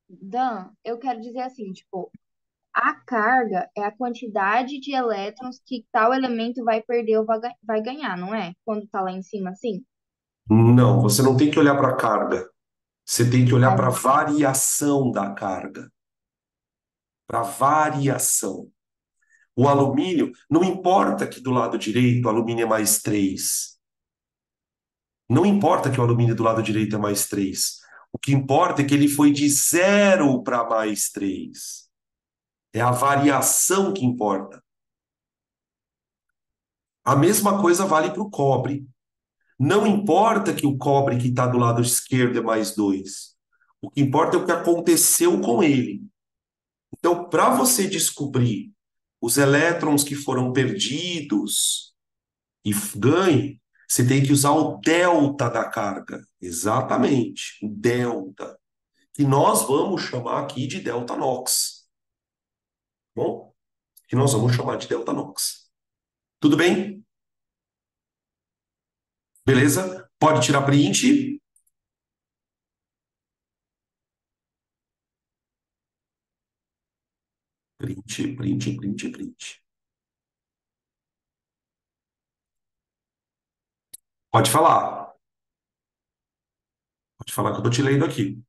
Dan, eu quero dizer assim, tipo, A carga é a quantidade de elétrons que tal elemento vai perder ou vai ganhar, não é? Quando tá lá em cima, assim. Não, você não tem que olhar para a carga. Você tem que olhar Ai, para a variação da carga. Para variação. O alumínio, não importa que do lado direito o alumínio é mais 3. Não importa que o alumínio do lado direito é mais 3. O que importa é que ele foi de 0 para mais 3. É a variação que importa. A mesma coisa vale para o cobre. Não importa que o cobre que está do lado esquerdo é mais 2. O que importa é o que aconteceu com ele. Então, para você descobrir os elétrons que foram perdidos e ganhe, você tem que usar o delta da carga. Exatamente, o delta. Que nós vamos chamar aqui de delta Nox. Bom, que nós vamos chamar de delta Nox. Tudo bem? Beleza? Pode tirar print. Print, print, print, print. Pode falar. Pode falar que eu tô te lendo aqui.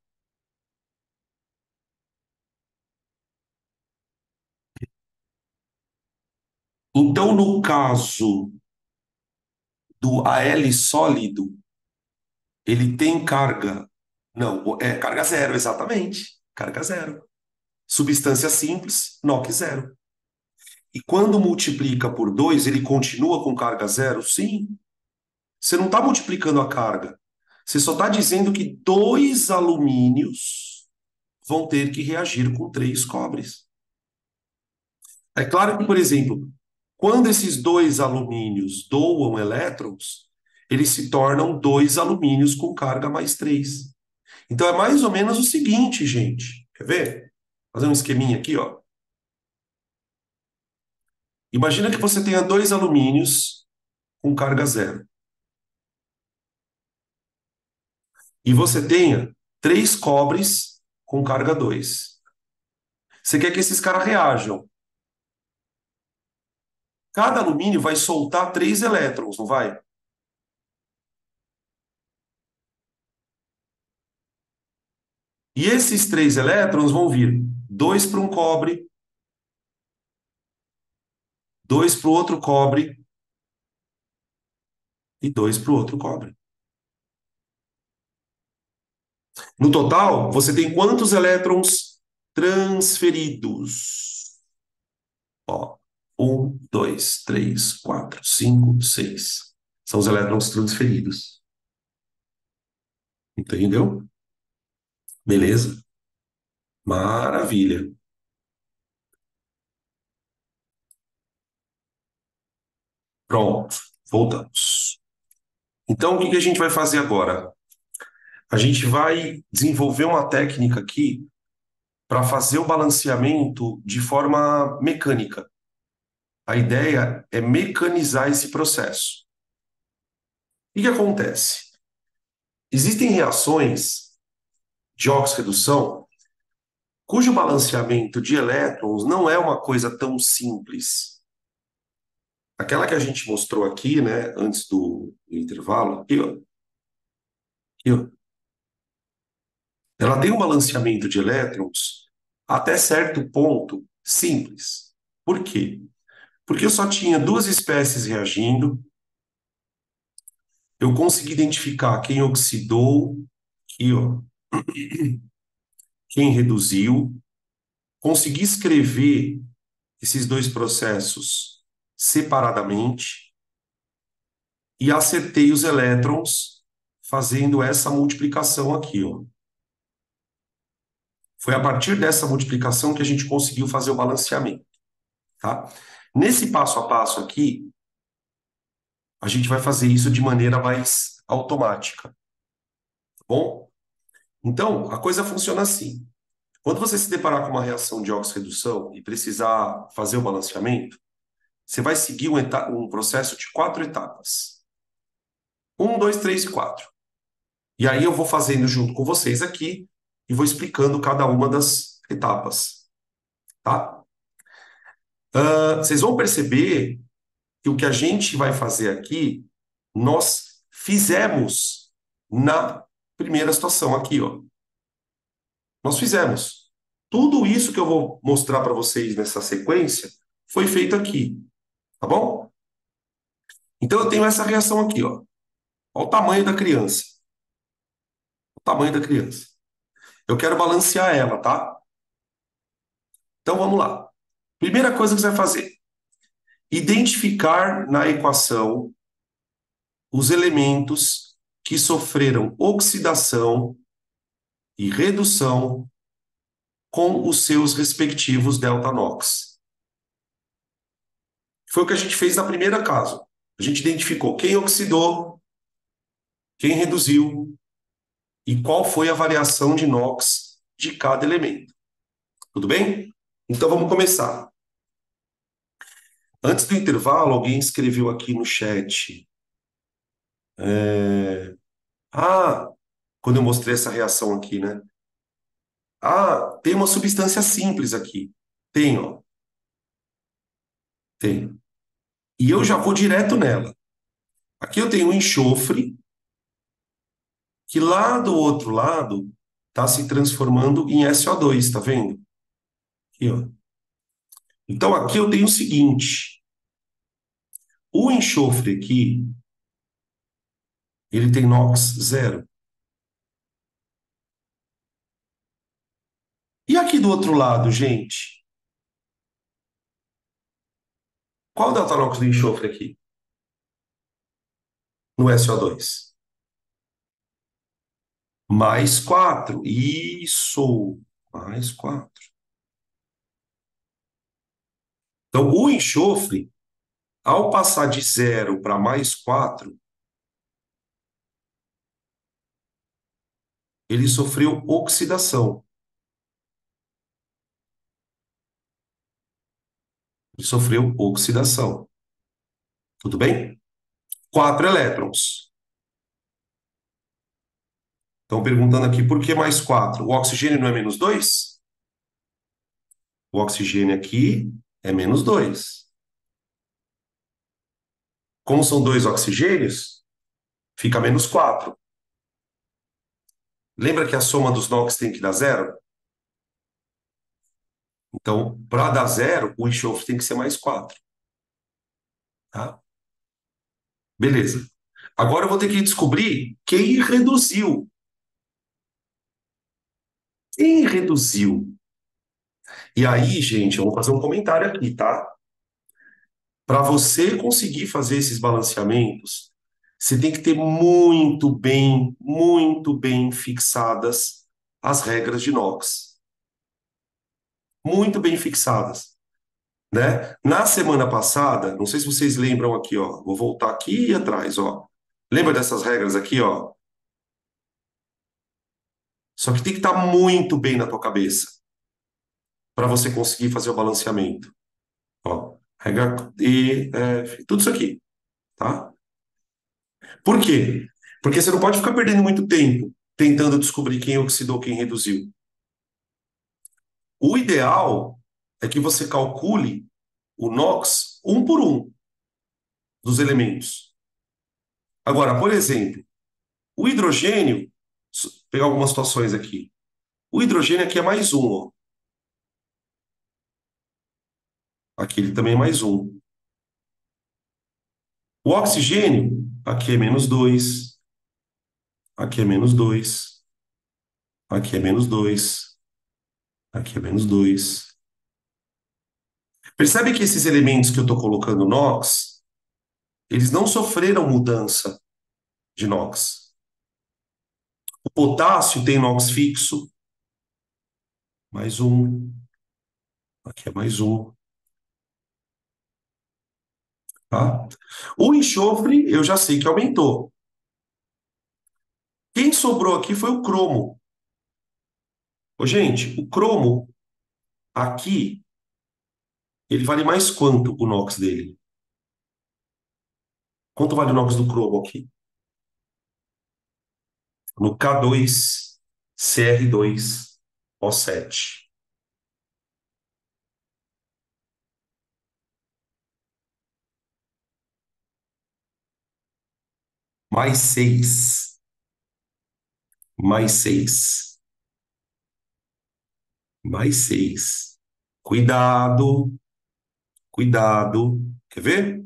Então, no caso do Al sólido, ele tem carga. Não, é carga zero, exatamente. Carga zero. Substância simples, NOx zero. E quando multiplica por 2, ele continua com carga zero? Sim. Você não está multiplicando a carga. Você só está dizendo que 2 alumínios vão ter que reagir com 3 cobres. É claro que, por exemplo, quando esses 2 alumínios doam elétrons, eles se tornam 2 alumínios com carga mais 3. Então é mais ou menos o seguinte, gente. Quer ver? Fazer um esqueminha aqui, ó. Imagina que você tenha 2 alumínios com carga zero. E você tenha 3 cobres com carga 2. Você quer que esses caras reajam. Cada alumínio vai soltar 3 elétrons, não vai? E esses 3 elétrons vão vir 2 para um cobre, 2 para o outro cobre e 2 para o outro cobre. No total, você tem quantos elétrons transferidos? Ó, 1, 2, 3, 4, 5, 6. São os elétrons transferidos. Entendeu? Beleza? Maravilha. Pronto, voltamos. Então, o que que a gente vai fazer agora? A gente vai desenvolver uma técnica aqui para fazer o balanceamento de forma mecânica. A ideia é mecanizar esse processo. O que que acontece? Existem reações de oxirredução cujo balanceamento de elétrons não é uma coisa tão simples. Aquela que a gente mostrou aqui, né, antes do intervalo, aqui, ó, ela tem um balanceamento de elétrons até certo ponto simples. Por quê? Porque eu só tinha 2 espécies reagindo, eu consegui identificar quem oxidou, aqui, ó, quem reduziu, consegui escrever esses 2 processos separadamente e acertei os elétrons fazendo essa multiplicação aqui, ó. Foi a partir dessa multiplicação que a gente conseguiu fazer o balanceamento, tá? Nesse passo a passo aqui, a gente vai fazer isso de maneira mais automática, tá bom? Então, a coisa funciona assim. Quando você se deparar com uma reação de oxirredução e precisar fazer o balanceamento, você vai seguir um processo de 4 etapas. 1, 2, 3 e 4. E aí eu vou fazendo junto com vocês aqui e vou explicando cada uma das etapas, tá? Vocês vão perceber que o que a gente vai fazer aqui, nós fizemos na primeira situação aqui, ó. Nós fizemos. Tudo isso que eu vou mostrar para vocês nessa sequência foi feito aqui, tá bom? Então eu tenho essa reação aqui, ó. Olha o tamanho da criança. O tamanho da criança. Eu quero balancear ela, tá? Então vamos lá. Primeira coisa que você vai fazer: identificar na equação os elementos que sofreram oxidação e redução com os seus respectivos delta NOx. Foi o que a gente fez na primeira caso. A gente identificou quem oxidou, quem reduziu e qual foi a variação de NOx de cada elemento. Tudo bem? Então vamos começar. Antes do intervalo, alguém escreveu aqui no chat. Ah, quando eu mostrei essa reação aqui, né? Ah, tem uma substância simples aqui. Tem, ó. Tem. E eu já vou direto nela. Aqui eu tenho um enxofre, que lá do outro lado está se transformando em SO2, tá vendo? Aqui, ó. Então aqui eu tenho o seguinte: o enxofre aqui, ele tem NOx zero. E aqui do outro lado, gente? Qual o delta NOx do enxofre aqui? No SO2? Mais 4. Isso. Mais 4. Então, o enxofre, ao passar de zero para mais 4, ele sofreu oxidação. Ele sofreu oxidação. Tudo bem? 4 elétrons. Estão perguntando aqui por que mais 4? O oxigênio não é menos 2? O oxigênio aqui é menos 2. Como são dois oxigênios, fica menos 4. Lembra que a soma dos NOx tem que dar zero? Então, para dar zero, o enxofre tem que ser mais 4. Tá? Beleza. Agora eu vou ter que descobrir quem reduziu. Quem reduziu? E aí, gente, eu vou fazer um comentário aqui, tá? Para você conseguir fazer esses balanceamentos, você tem que ter muito bem fixadas as regras de NOx. Muito bem fixadas, né? Na semana passada, não sei se vocês lembram aqui, ó, vou voltar aqui atrás, ó. Lembra dessas regras aqui, ó? Só que tem que estar muito bem na tua cabeça para você conseguir fazer o balanceamento. Ó, regra E, F, tudo isso aqui, tá? Por quê? Porque você não pode ficar perdendo muito tempo tentando descobrir quem oxidou, quem reduziu. O ideal é que você calcule o NOx um por um dos elementos. Agora, por exemplo, o hidrogênio, pegar algumas situações aqui. O hidrogênio aqui é mais um, ó. Aqui ele também é mais um. O oxigênio, aqui é menos 2, aqui é menos 2, aqui é menos 2, aqui é menos 2. Percebe que esses elementos que eu estou colocando NOx, eles não sofreram mudança de NOx. O potássio tem NOx fixo, mais um, aqui é mais um, tá? O enxofre, eu já sei que aumentou. Quem sobrou aqui foi o cromo. Ô, gente, o cromo aqui, ele vale mais quanto o NOx dele? Quanto vale o NOx do cromo aqui? No K2CR2O7. Mais 6. Mais 6. Mais 6. Cuidado, cuidado. Quer ver?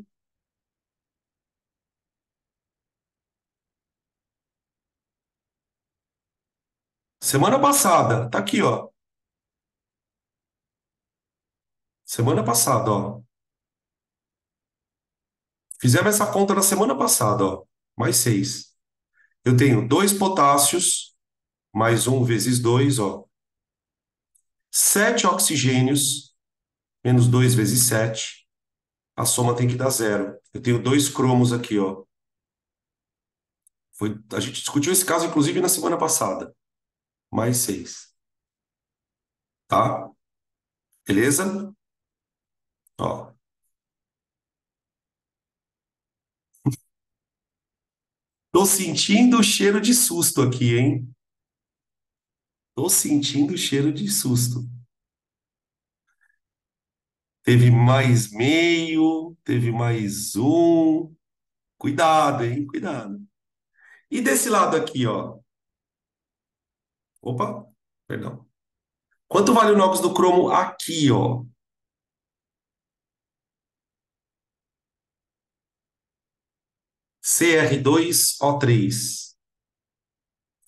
Semana passada, tá aqui, ó. Semana passada, ó. Fizemos essa conta na semana passada, ó. Mais 6. Eu tenho 2 potássios, mais um vezes 2, ó. 7 oxigênios, menos 2 vezes 7. A soma tem que dar zero. Eu tenho 2 cromos aqui, ó. A gente discutiu esse caso, inclusive, na semana passada. Mais 6. Tá? Beleza? Ó. Tô sentindo o cheiro de susto aqui, hein? Tô sentindo o cheiro de susto. Teve mais meio, teve mais um. Cuidado, hein? Cuidado. E desse lado aqui, ó. Opa, perdão. Quanto vale o NOx do cromo aqui, ó? Cr2O3.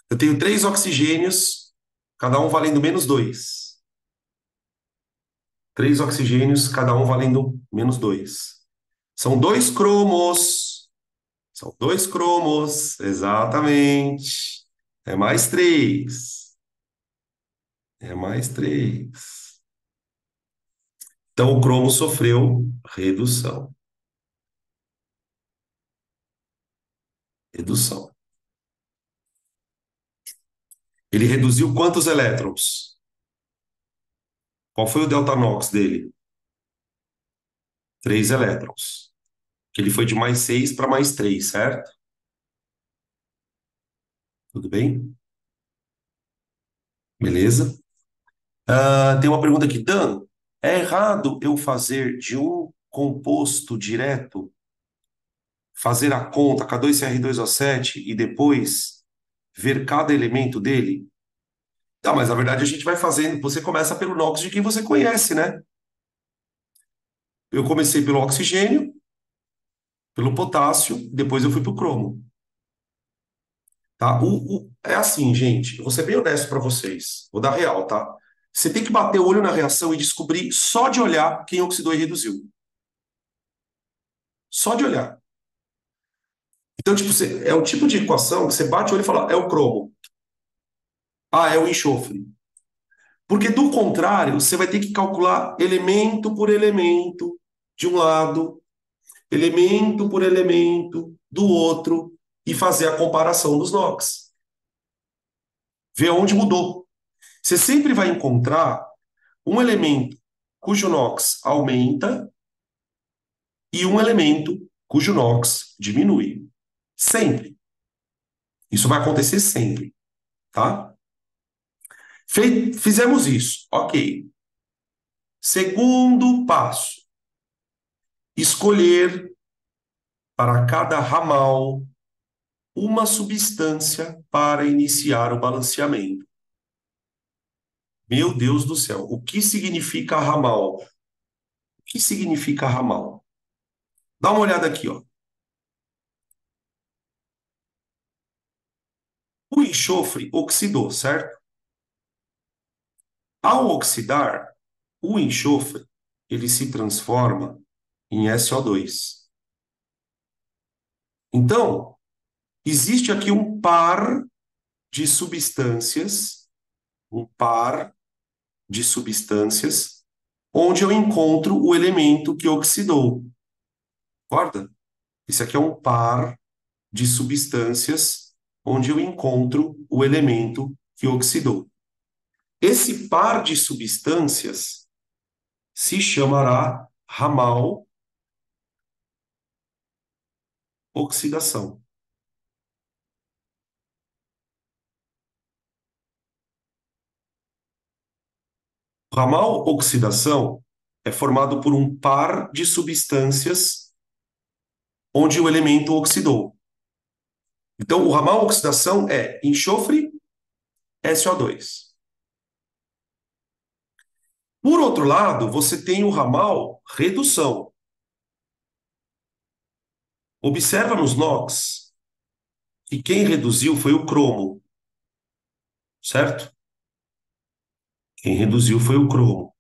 Eu tenho 3 oxigênios, cada um valendo menos 2. 3 oxigênios, cada um valendo menos 2. São 2 cromos. São 2 cromos, exatamente. É mais 3. É mais 3. Então o cromo sofreu redução. Redução. Ele reduziu quantos elétrons? Qual foi o delta NOx dele? 3 elétrons. Que ele foi de mais 6 para mais 3, certo? Tudo bem? Beleza? Tem uma pergunta aqui. Dan, é errado eu fazer de um composto direto, fazer a conta K2CR2O7 e depois ver cada elemento dele? Tá, mas na verdade a gente vai fazendo. Você começa pelo NOx de quem você conhece, né? Eu comecei pelo oxigênio, pelo potássio, depois eu fui pro cromo. Tá? É assim, gente, vou ser bem honesto para vocês. Vou dar real, tá? Você tem que bater o olho na reação e descobrir só de olhar quem oxidou e reduziu. Só de olhar. Então, tipo, é o tipo de equação que você bate o olho e fala, é o cromo. Ah, é o enxofre. Porque do contrário, você vai ter que calcular elemento por elemento de um lado, elemento por elemento do outro e fazer a comparação dos NOx. Ver onde mudou. Você sempre vai encontrar um elemento cujo NOx aumenta e um elemento cujo NOx diminui. Sempre. Isso vai acontecer sempre, tá? Fizemos isso, ok. Segundo passo, escolher para cada ramal uma substância para iniciar o balanceamento. Meu Deus do céu, o que significa ramal? O que significa ramal? Dá uma olhada aqui, ó. O enxofre oxidou, certo? Ao oxidar, o enxofre ele se transforma em SO2. Então, existe aqui um par de substâncias, um par de substâncias, onde eu encontro o elemento que oxidou. Concorda? Esse aqui é um par de substâncias onde eu encontro o elemento que oxidou. Esse par de substâncias se chamará ramal oxidação. Ramal oxidação é formado por um par de substâncias onde o elemento oxidou. Então, o ramal oxidação é enxofre, SO2. Por outro lado, você tem o ramal redução. Observa nos NOx que quem reduziu foi o cromo, certo? Quem reduziu foi o cromo.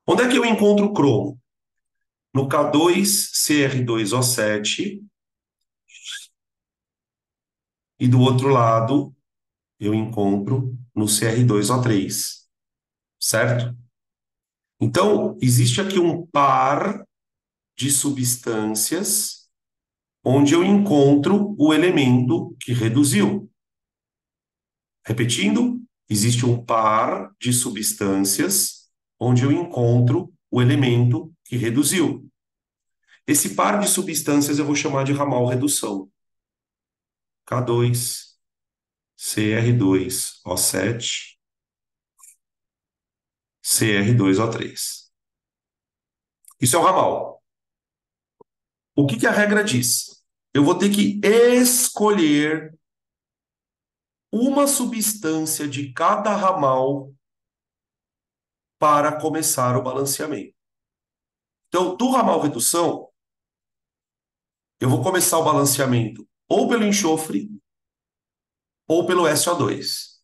Onde é que eu encontro o cromo? No K2CR2O7 e do outro lado eu encontro no CR2O3, certo? Então, existe aqui um par de substâncias onde eu encontro o elemento que reduziu. Repetindo, existe um par de substâncias onde eu encontro o elemento que reduziu. Esse par de substâncias eu vou chamar de ramal redução. K2, CR2O7, CR2O3. Isso é o ramal. O que a regra diz? Eu vou ter que escolher uma substância de cada ramal para começar o balanceamento. Então, do ramal redução, eu vou começar o balanceamento ou pelo enxofre ou pelo SO2.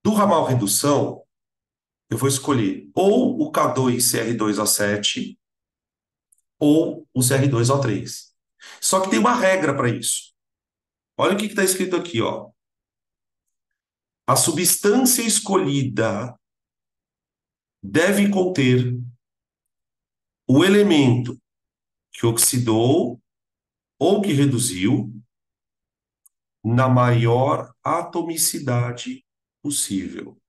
Do ramal redução, eu vou escolher ou o K2CR2O7 ou o CR2O3. Só que tem uma regra para isso. Olha o que está escrito aqui, ó. A substância escolhida deve conter o elemento que oxidou ou que reduziu na maior atomicidade possível.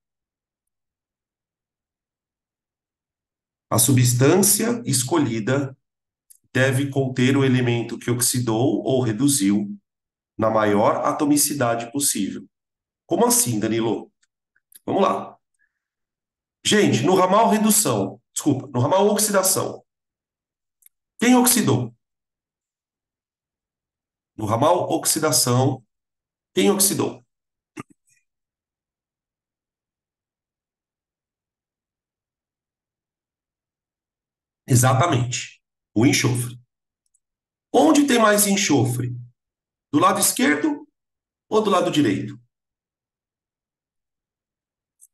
A substância escolhida deve conter o elemento que oxidou ou reduziu na maior atomicidade possível. Como assim, Danilo? Vamos lá. Gente, no ramal redução, desculpa, no ramal oxidação, quem oxidou? No ramal oxidação, quem oxidou? Exatamente, o enxofre. Onde tem mais enxofre? Do lado esquerdo ou do lado direito?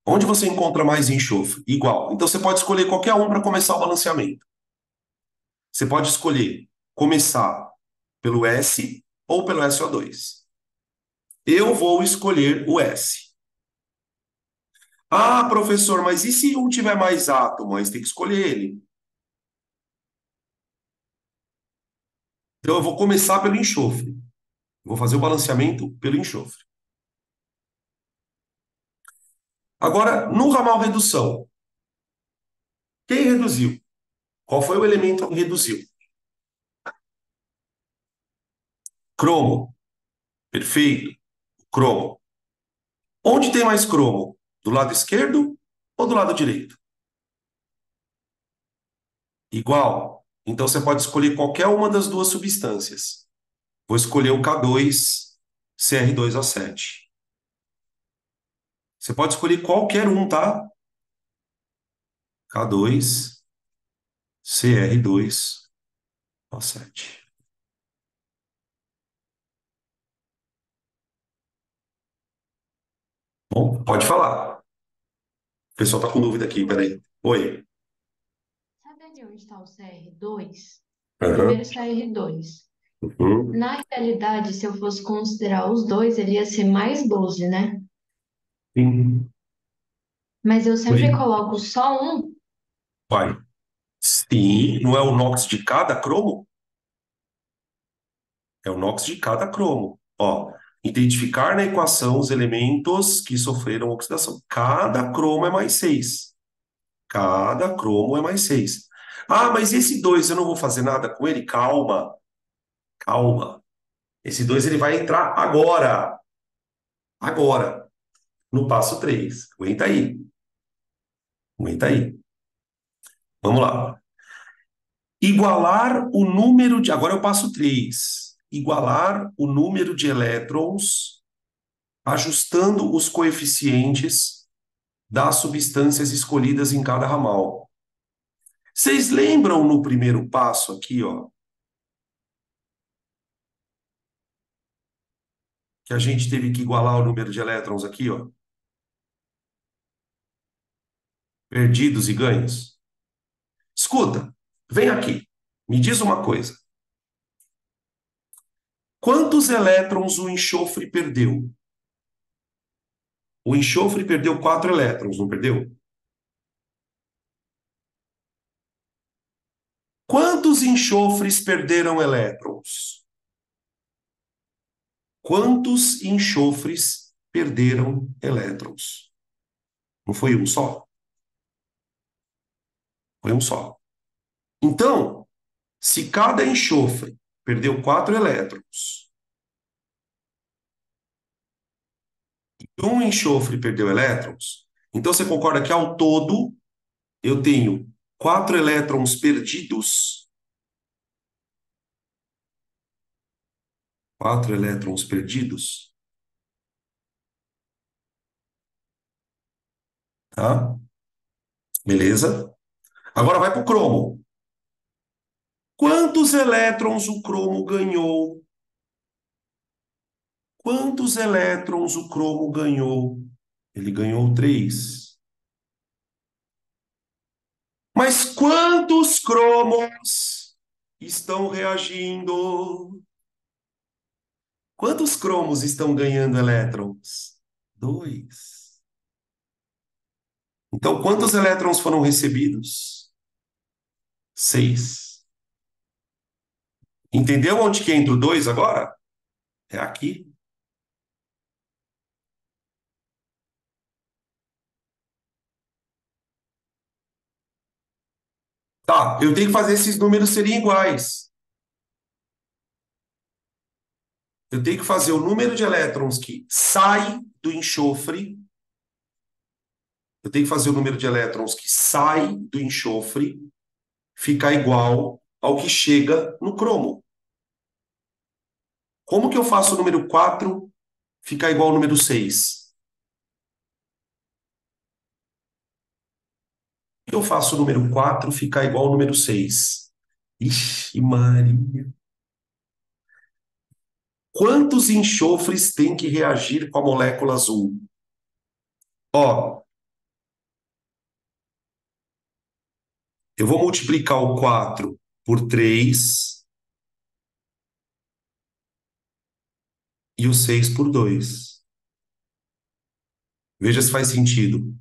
Onde você encontra mais enxofre? Igual. Então você pode escolher qualquer um para começar o balanceamento. Você pode escolher começar pelo S ou pelo SO2. Eu vou escolher o S. Ah, professor, mas e se um tiver mais átomo? Aí você tem que escolher ele. Então eu vou começar pelo enxofre. Vou fazer o balanceamento pelo enxofre. Agora, no ramal redução, quem reduziu? Qual foi o elemento que reduziu? Cromo. Perfeito. Cromo. Onde tem mais cromo? Do lado esquerdo ou do lado direito? Igual. Então você pode escolher qualquer uma das duas substâncias. Vou escolher o K2CR2O7. Você pode escolher qualquer um, tá? K2CR2O7. Bom, pode falar. O pessoal tá com dúvida aqui, peraí. Oi. Sabe ali onde está o CR2? O Aham. primeiro CR2. Uhum. Na realidade, se eu fosse considerar os dois, ele ia ser mais 12, né? Sim. Mas eu Por sempre aí. coloco só um. Vai. Sim, não é o NOx de cada cromo? É o NOx de cada cromo. Ó, identificar na equação os elementos que sofreram oxidação. Cada cromo é mais 6. Cada cromo é mais 6. Ah, mas esse 2 eu não vou fazer nada com ele? Calma, calma. Esse 2 ele vai entrar agora. Agora. No passo 3. Aguenta aí. Aguenta aí. Vamos lá. Igualar o número de. Agora eu passo 3. igualar o número de elétrons ajustando os coeficientes das substâncias escolhidas em cada ramal. Vocês lembram no primeiro passo aqui, ó, que a gente teve que igualar o número de elétrons aqui, ó, perdidos e ganhos? Escuta, vem aqui, me diz uma coisa. Quantos elétrons o enxofre perdeu? O enxofre perdeu 4 elétrons, não perdeu? Quantos enxofres perderam elétrons? Quantos enxofres perderam elétrons? Não foi um só? Foi um só. Então, se cada enxofre perdeu 4 elétrons e um enxofre perdeu elétrons, então você concorda que ao todo eu tenho 4 elétrons perdidos? 4 elétrons perdidos, tá? Beleza? Agora vai para o cromo. Quantos elétrons o cromo ganhou? Quantos elétrons o cromo ganhou? Ele ganhou 3. Mas quantos cromos estão reagindo? Quantos cromos estão ganhando elétrons? 2. Então, quantos elétrons foram recebidos? 6. Entendeu onde que entra o 2 agora? É aqui. Tá, eu tenho que fazer esses números serem iguais. Eu tenho que fazer o número de elétrons que sai do enxofre. Eu tenho que fazer o número de elétrons que sai do enxofre ficar igual ao que chega no cromo. Como que eu faço o número 4 ficar igual ao número 6? Eu faço o número 4 ficar igual ao número 6. Ixi, Maria. Quantos enxofres tem que reagir com a molécula azul? Ó, eu vou multiplicar o 4 por 3 e o 6 por 2. Veja se faz sentido.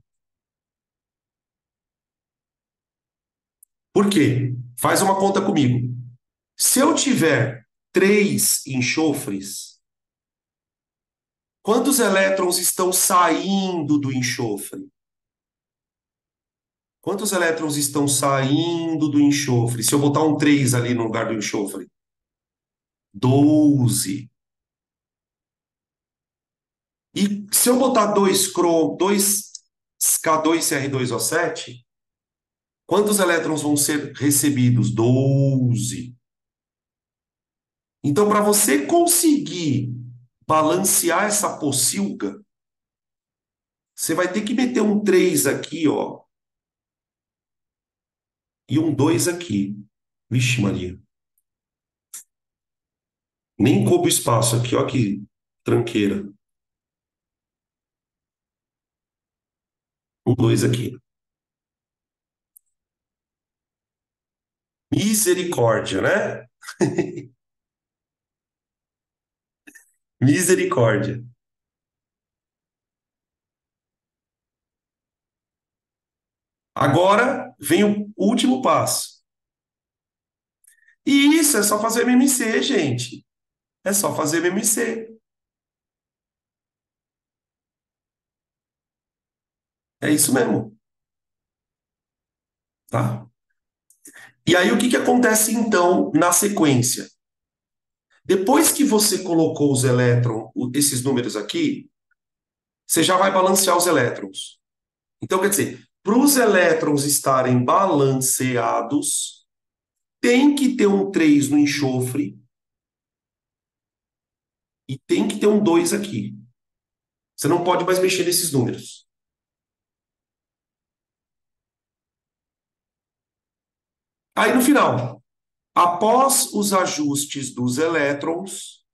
Por quê? Faz uma conta comigo. Se eu tiver 3 enxofres, quantos elétrons estão saindo do enxofre? Quantos elétrons estão saindo do enxofre? Se eu botar um 3 ali no lugar do enxofre? 12. E se eu botar 2 K2CR2O7, quantos elétrons vão ser recebidos? 12. Então, para você conseguir balancear essa pocilga, você vai ter que meter um 3 aqui, ó, e um 2 aqui. Vixe, Maria. Nem coube o espaço aqui, ó, que tranqueira. Um 2 aqui. Misericórdia, né? Misericórdia. Agora vem o último passo. E isso é só fazer MMC, gente. É só fazer MMC. É isso mesmo, tá? E aí o que que acontece então na sequência? Depois que você colocou os elétrons, esses números aqui, você já vai balancear os elétrons. Então, quer dizer, para os elétrons estarem balanceados, tem que ter um 3 no enxofre E tem que ter um 2 aqui. Você não pode mais mexer nesses números. Aí no final, após os ajustes dos elétrons,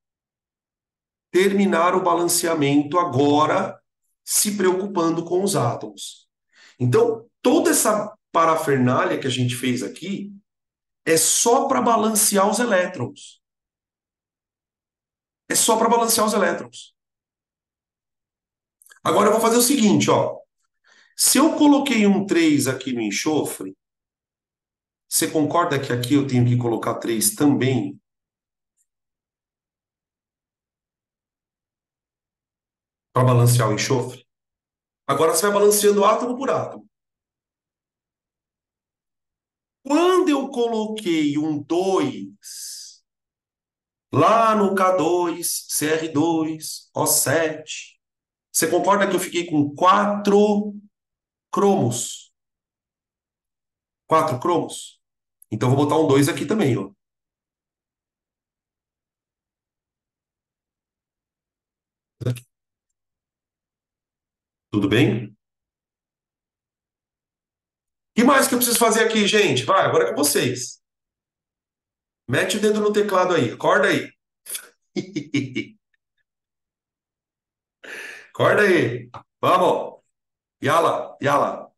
terminar o balanceamento agora, se preocupando com os átomos. Então, toda essa parafernália que a gente fez aqui é só para balancear os elétrons. É só para balancear os elétrons. Agora eu vou fazer o seguinte, ó. Se eu coloquei um 3 aqui no enxofre, você concorda que aqui eu tenho que colocar 3 também para balancear o enxofre? Agora você vai balanceando átomo por átomo. Quando eu coloquei um 2 lá no K2, CR2, O7, você concorda que eu fiquei com 4 cromos? 4 cromos? Então eu vou botar um 2 aqui também, ó. Tudo bem? O que mais que eu preciso fazer aqui, gente? Vai, agora é com vocês. Mete o dedo no teclado aí, acorda aí. Acorda aí. Vamos. Yala, yala.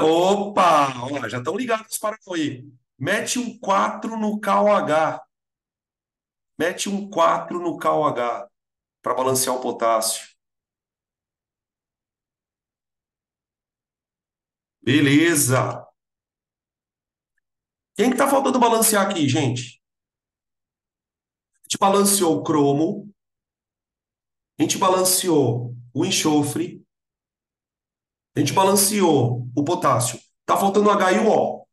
Opa! Ó, já estão ligados para aí. Mete um 4 no KOH. Mete um 4 no KOH para balancear o potássio. Beleza. Quem que tá faltando balancear aqui, gente? A gente balanceou o cromo, a gente balanceou o enxofre, a gente balanceou o potássio. Tá faltando H e o O.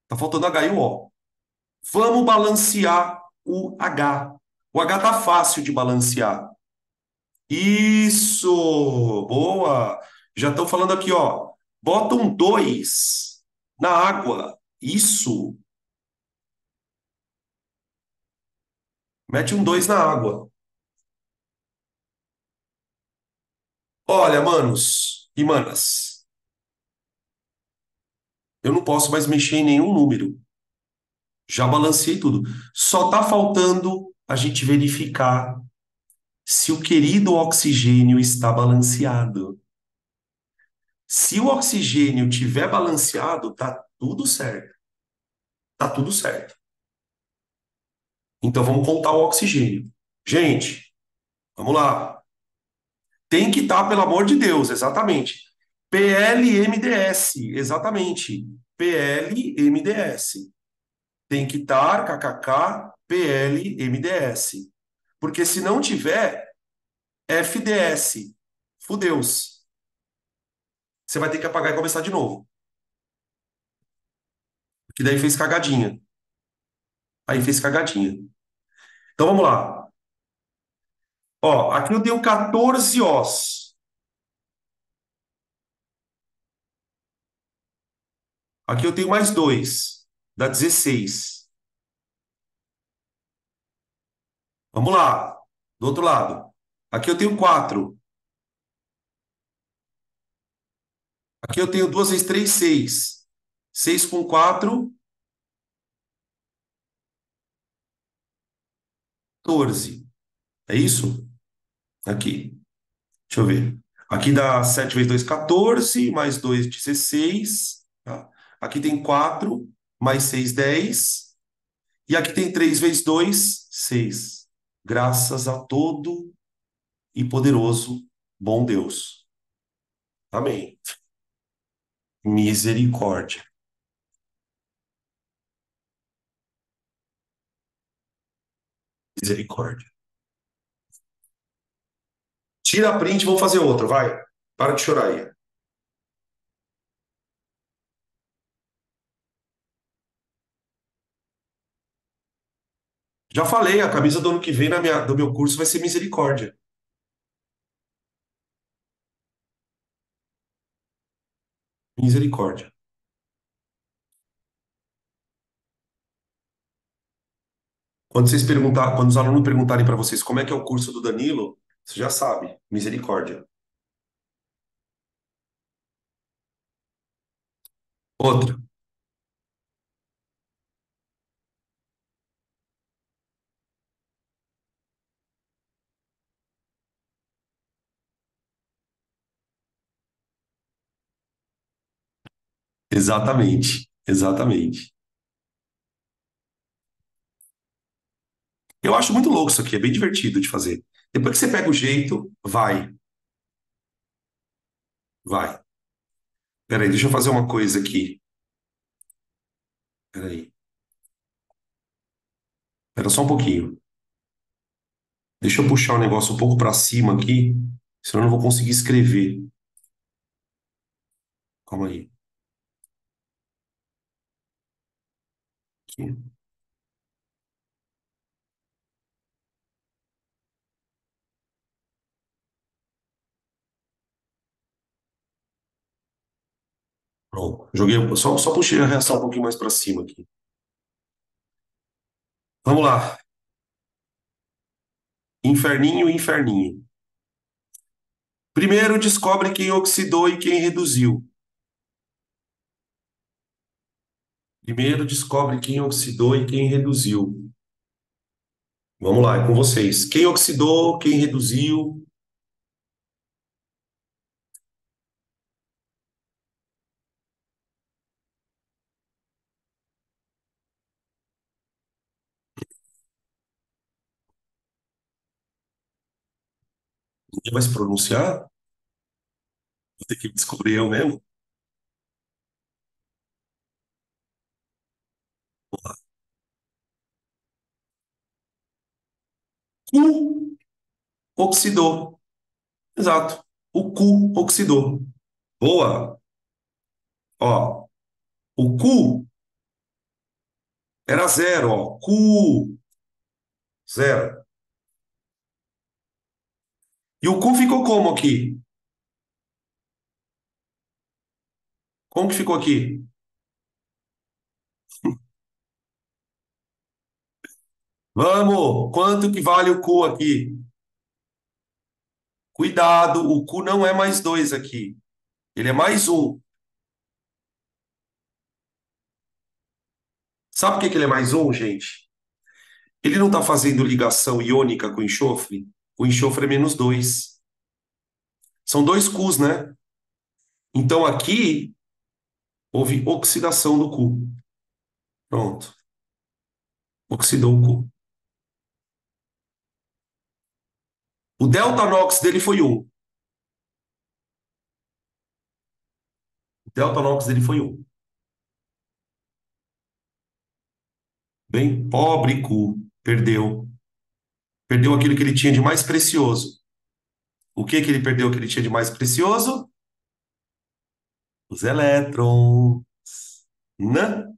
Tá faltando H e o O. Vamos balancear o H. O H tá fácil de balancear. Isso! Boa! Já estão falando aqui, ó. Bota um 2 na água. Isso! Mete um 2 na água. Olha, manos e manas, eu não posso mais mexer em nenhum número. Já balanceei tudo. Só tá faltando a gente verificar se o querido oxigênio está balanceado. Se o oxigênio tiver balanceado, tá tudo certo. Tá tudo certo. Então vamos contar o oxigênio. Gente, vamos lá. Tem que estar, pelo amor de Deus, exatamente. PLMDS, exatamente. PLMDS. Tem que estar, kkk, PLMDS. Porque se não tiver, FDS. Fudeus. Você vai ter que apagar e começar de novo. Que daí fez cagadinha. Aí fez cagadinha. Então vamos lá. Ó, aqui eu tenho 14 Os. Aqui eu tenho mais dois. Dá 16. Vamos lá. Do outro lado. Aqui eu tenho 4. Aqui eu tenho 2 vezes 3, 6. 6 com 4, 14. É isso? Aqui. Deixa eu ver. Aqui dá 7 vezes 2, 14. Mais 2, 16. Tá? Aqui tem 4. Mais 6, 10. E aqui tem 3 vezes 2, 6. Graças a todo e poderoso bom Deus. Amém. Misericórdia. Misericórdia. Tira a print, vamos fazer outra, vai. Para de chorar aí. Já falei, a camisa do ano que vem do meu curso vai ser misericórdia. Misericórdia. Quando os alunos perguntarem para vocês como é que é o curso do Danilo, você já sabe, misericórdia. Outra, exatamente, exatamente. Eu acho muito louco isso aqui, é bem divertido de fazer. Depois que você pega o jeito, vai, vai. Peraí, deixa eu fazer uma coisa aqui. Peraí, pera só um pouquinho. Deixa eu puxar o negócio um pouco para cima aqui, senão eu não vou conseguir escrever. Calma aí. Aqui. Pronto. Joguei, só puxei a reação um pouquinho mais para cima aqui. Vamos lá. Inferninho, inferninho. Primeiro descobre quem oxidou e quem reduziu. Primeiro descobre quem oxidou e quem reduziu. Vamos lá, é com vocês. Quem oxidou, quem reduziu. Ninguém vai se pronunciar? Vou ter que descobrir eu mesmo. Cu oxidou. Exato. O cu oxidou. Boa. Ó, o cu era zero, ó. Cu, zero. E o cu ficou como aqui? Como que ficou aqui? Vamos! Quanto que vale o cu aqui? Cuidado, o cu não é mais dois aqui. Ele é mais um. Sabe por que que ele é mais um, gente? Ele não está fazendo ligação iônica com enxofre? O enxofre é menos dois. São dois cus, né? Então aqui houve oxidação do cu. Pronto. Oxidou o cu. O delta nox dele foi um. O delta nox dele foi um. Bem, pobre cu. Perdeu. Perdeu aquilo que ele tinha de mais precioso. O que que ele perdeu que ele tinha de mais precioso? Os elétrons. Né?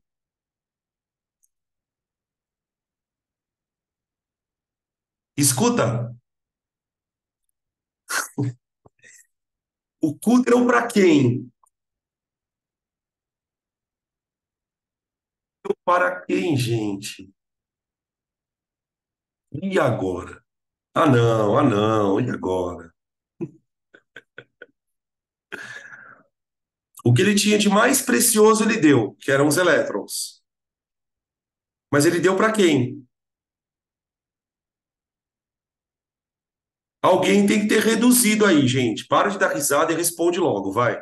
Escuta, o cu deu para quem? Para quem, gente? E agora? Ah não, e agora? O que ele tinha de mais precioso ele deu, que eram os elétrons. Mas ele deu para quem? Alguém tem que ter reduzido aí, gente. Para de dar risada e responde logo, vai.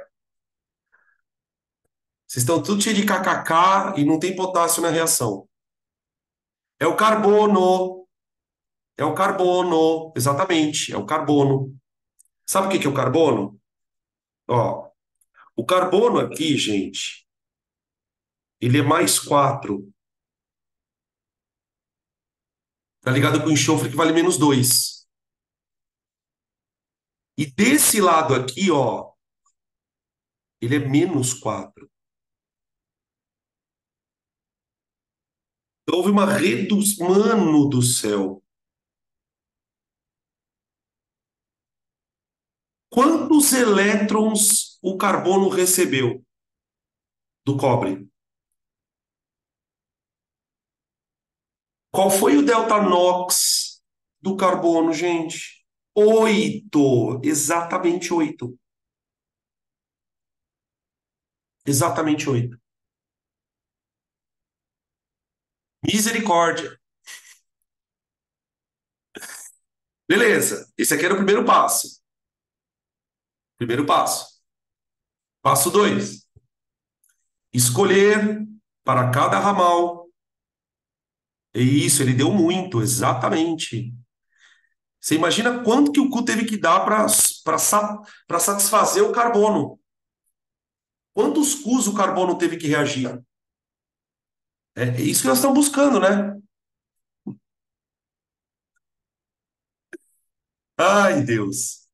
Vocês estão tudo cheio de kkk e não tem potássio na reação. É o carbono. É o carbono. Exatamente, é o carbono. Sabe o que que é o carbono? Ó, o carbono aqui, gente, ele é mais 4. Tá ligado com o enxofre que vale menos 2. E desse lado aqui, ó, ele é menos 4. Então houve uma redução. Mano do céu. Quantos elétrons o carbono recebeu do cobre? Qual foi o delta NOx do carbono, gente? 8. Exatamente 8. Exatamente 8. Misericórdia. Beleza. Esse aqui era o primeiro passo. Primeiro passo. Passo 2. Escolher para cada ramal. É isso, ele deu muito, exatamente. Você imagina quanto que o Cu teve que dar para satisfazer o carbono? Quantos Cus o carbono teve que reagir? É isso que nós estamos buscando, né? Ai, Deus.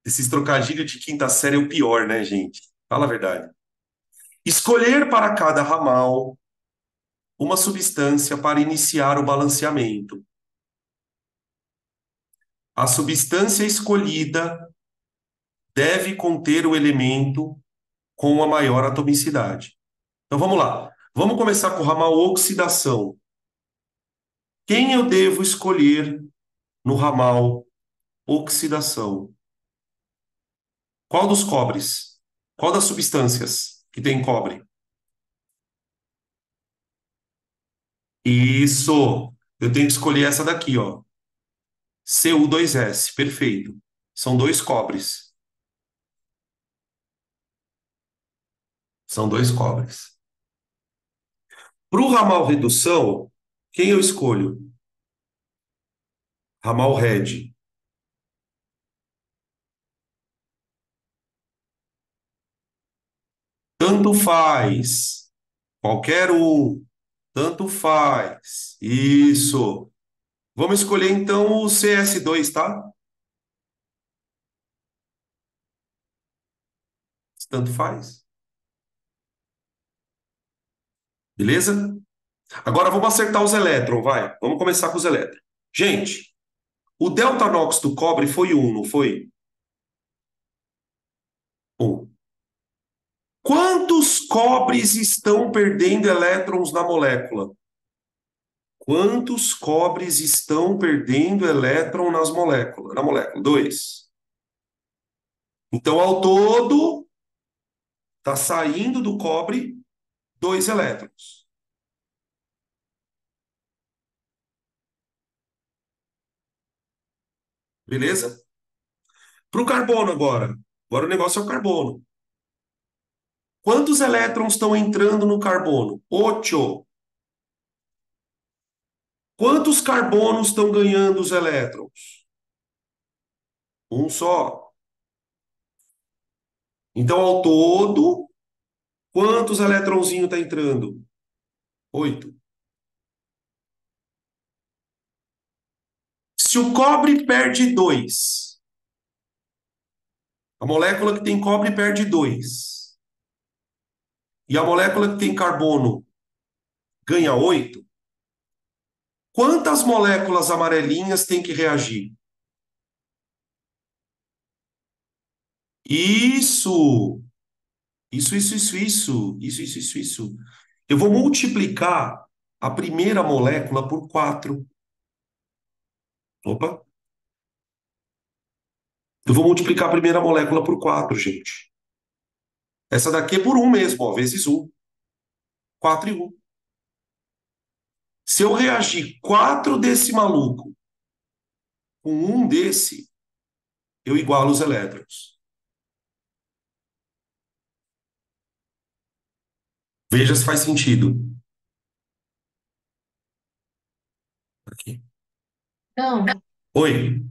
Esses trocadilhos de quinta série é o pior, né, gente? Fala a verdade. Escolher para cada ramal uma substância para iniciar o balanceamento. A substância escolhida deve conter o elemento com a maior atomicidade. Então vamos lá. Vamos começar com o ramal oxidação. Quem eu devo escolher no ramal oxidação? Qual dos cobres? Qual das substâncias que tem cobre? Isso. Eu tenho que escolher essa daqui, ó. Cu2S. Perfeito. São dois cobres. São dois cobres. Para o ramal redução, quem eu escolho? Ramal red. Tanto faz. Qualquer um. Tanto faz. Isso. Vamos escolher então o CS2, tá? Tanto faz. Beleza? Agora vamos acertar os elétrons, vai. Vamos começar com os elétrons. Gente, o delta NOx do cobre foi 1, não foi? 1. Quantos cobres estão perdendo elétrons na molécula? Quantos cobres estão perdendo elétron na molécula? 2. Então, ao todo, está saindo do cobre 2 elétrons. Beleza? Para o carbono agora. Agora o negócio é o carbono. Quantos elétrons estão entrando no carbono? 8. Quantos carbonos estão ganhando os elétrons? Um só. Então, ao todo, quantos eletronzinhos está entrando? 8. Se o cobre perde 2, a molécula que tem cobre perde 2, e a molécula que tem carbono ganha 8, quantas moléculas amarelinhas tem que reagir? Isso! Isso. Eu vou multiplicar a primeira molécula por 4. Opa! Eu vou multiplicar a primeira molécula por 4, gente. Essa daqui é por 1 mesmo, ó, vezes 1. 4 e 1. Se eu reagir 4 desse maluco com 1 desse, eu igualo os elétrons. Veja se faz sentido. Aqui. Não, Oi.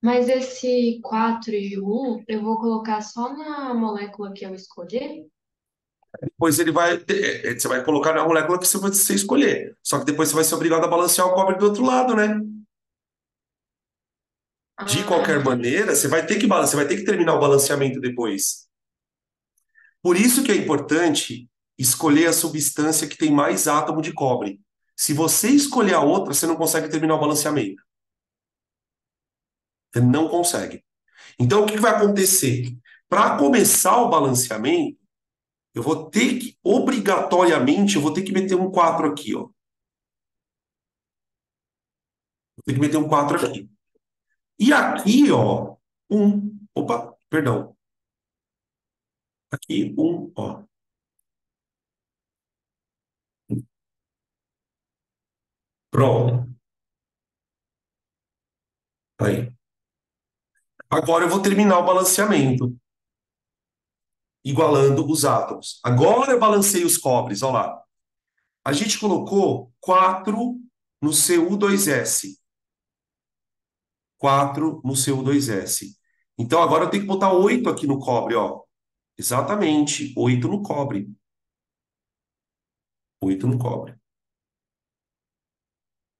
mas esse 4 e 1 eu vou colocar só na molécula que eu escolher? Depois ele vai. Você vai colocar na molécula que você escolher. Só que depois você vai ser obrigado a balancear o cobre do outro lado, né? De qualquer Ah, maneira, você vai ter que terminar o balanceamento depois. Por isso que é importante escolher a substância que tem mais átomo de cobre. Se você escolher a outra, você não consegue terminar o balanceamento. Você não consegue. Então, o que vai acontecer? Para começar o balanceamento, eu vou ter que, obrigatoriamente, eu vou ter que meter um 4 aqui, ó. Tem que meter um 4 aqui. E aqui, ó, um. Opa, perdão. Aqui, um, ó. Pronto. Aí. Agora eu vou terminar o balanceamento, igualando os átomos. Agora eu balancei os cobres, olha lá. A gente colocou 4 no Cu2S. 4 no Cu2S. Então agora eu tenho que botar 8 aqui no cobre, ó. Exatamente, 8 no cobre. 8 no cobre.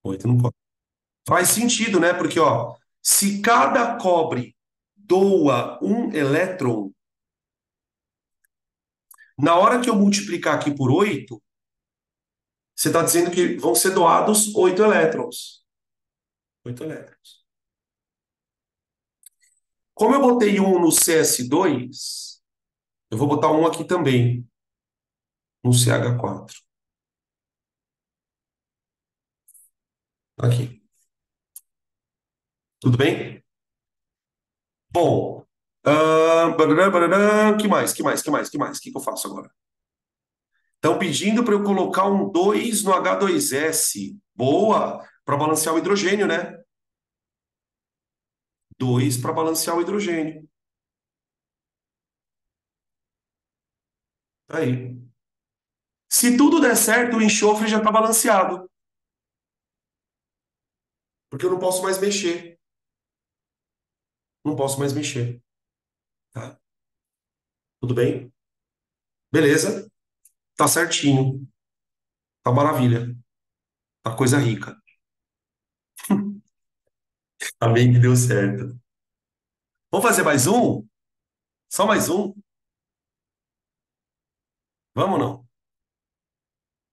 8 no cobre. Faz sentido, né? Porque, ó, se cada cobre doa um elétron, na hora que eu multiplicar aqui por 8, você está dizendo que vão ser doados 8 elétrons. 8 elétrons. Como eu botei um no CS2, eu vou botar um aqui também, no CH4. Aqui. Tudo bem? Bom, barará, barará, que mais? O que que eu faço agora? Estão pedindo para eu colocar um 2 no H2S. Boa! Para balancear o hidrogênio, né? 2 para balancear o hidrogênio. Aí. Se tudo der certo, o enxofre já está balanceado. Porque eu não posso mais mexer. Não posso mais mexer. Tá? Tudo bem? Beleza? Tá certinho. Tá maravilha. Tá coisa rica. Tá bem que deu certo. Vamos fazer mais um? Só mais um? Vamos ou não?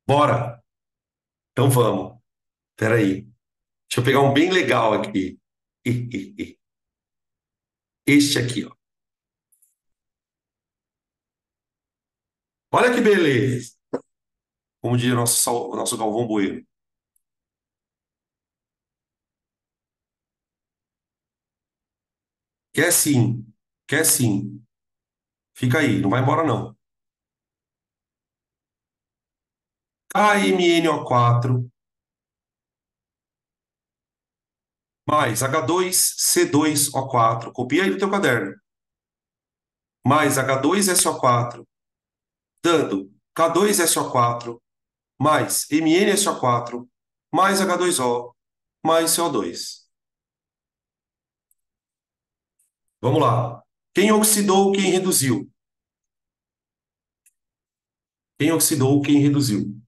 Bora! Então vamos. Peraí. Deixa eu pegar um bem legal aqui. Este aqui, ó. Olha que beleza. Como diria o nosso Galvão Bueno. Quer sim. Quer sim. Fica aí, não vai embora não. KMnO4 mais H2C2O4. Copia aí no teu caderno. Mais H2SO4, dando K2SO4 mais MnSO4 mais H2O mais CO2. Vamos lá. Quem oxidou, quem reduziu? Quem oxidou, quem reduziu?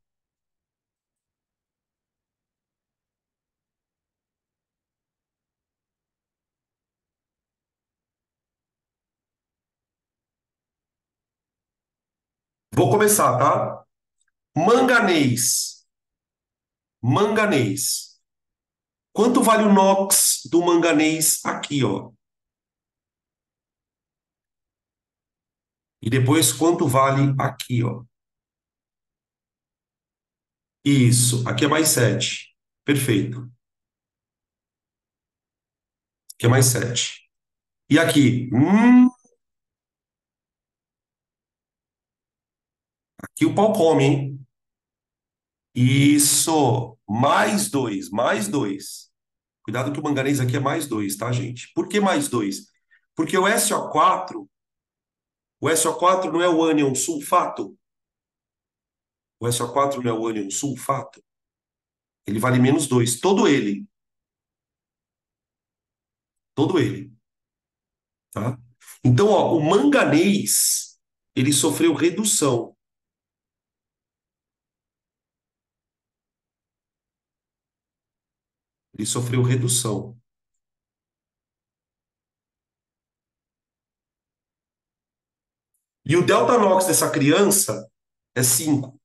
Vou começar, tá? Manganês. Manganês. Quanto vale o NOx do manganês aqui, ó? E depois quanto vale aqui, ó? Isso, aqui é mais 7. Perfeito. Aqui é mais 7. E aqui? Aqui o pau come, hein? Isso, mais 2, mais 2. Cuidado que o manganês aqui é mais 2, tá, gente? Por que mais 2? Porque o SO4 não é o ânion sulfato? O SO4 não é o ânion sulfato? Ele vale menos 2, todo ele. Todo ele, tá? Então, ó, o manganês, ele sofreu redução. Ele sofreu redução. E o delta NOx dessa criança é 5.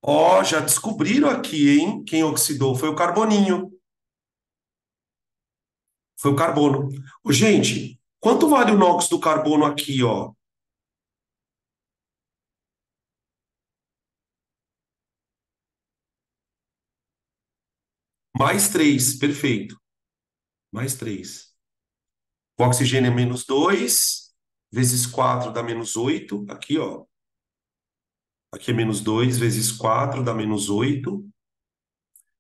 Ó, já descobriram aqui, hein? Quem oxidou foi o carboninho. Foi o carbono. Ô, gente, quanto vale o NOx do carbono aqui, ó? Mais 3, perfeito. Mais 3. O oxigênio é menos 2 vezes 4 dá menos 8. Aqui, ó. Aqui é menos 2 vezes 4 dá menos 8.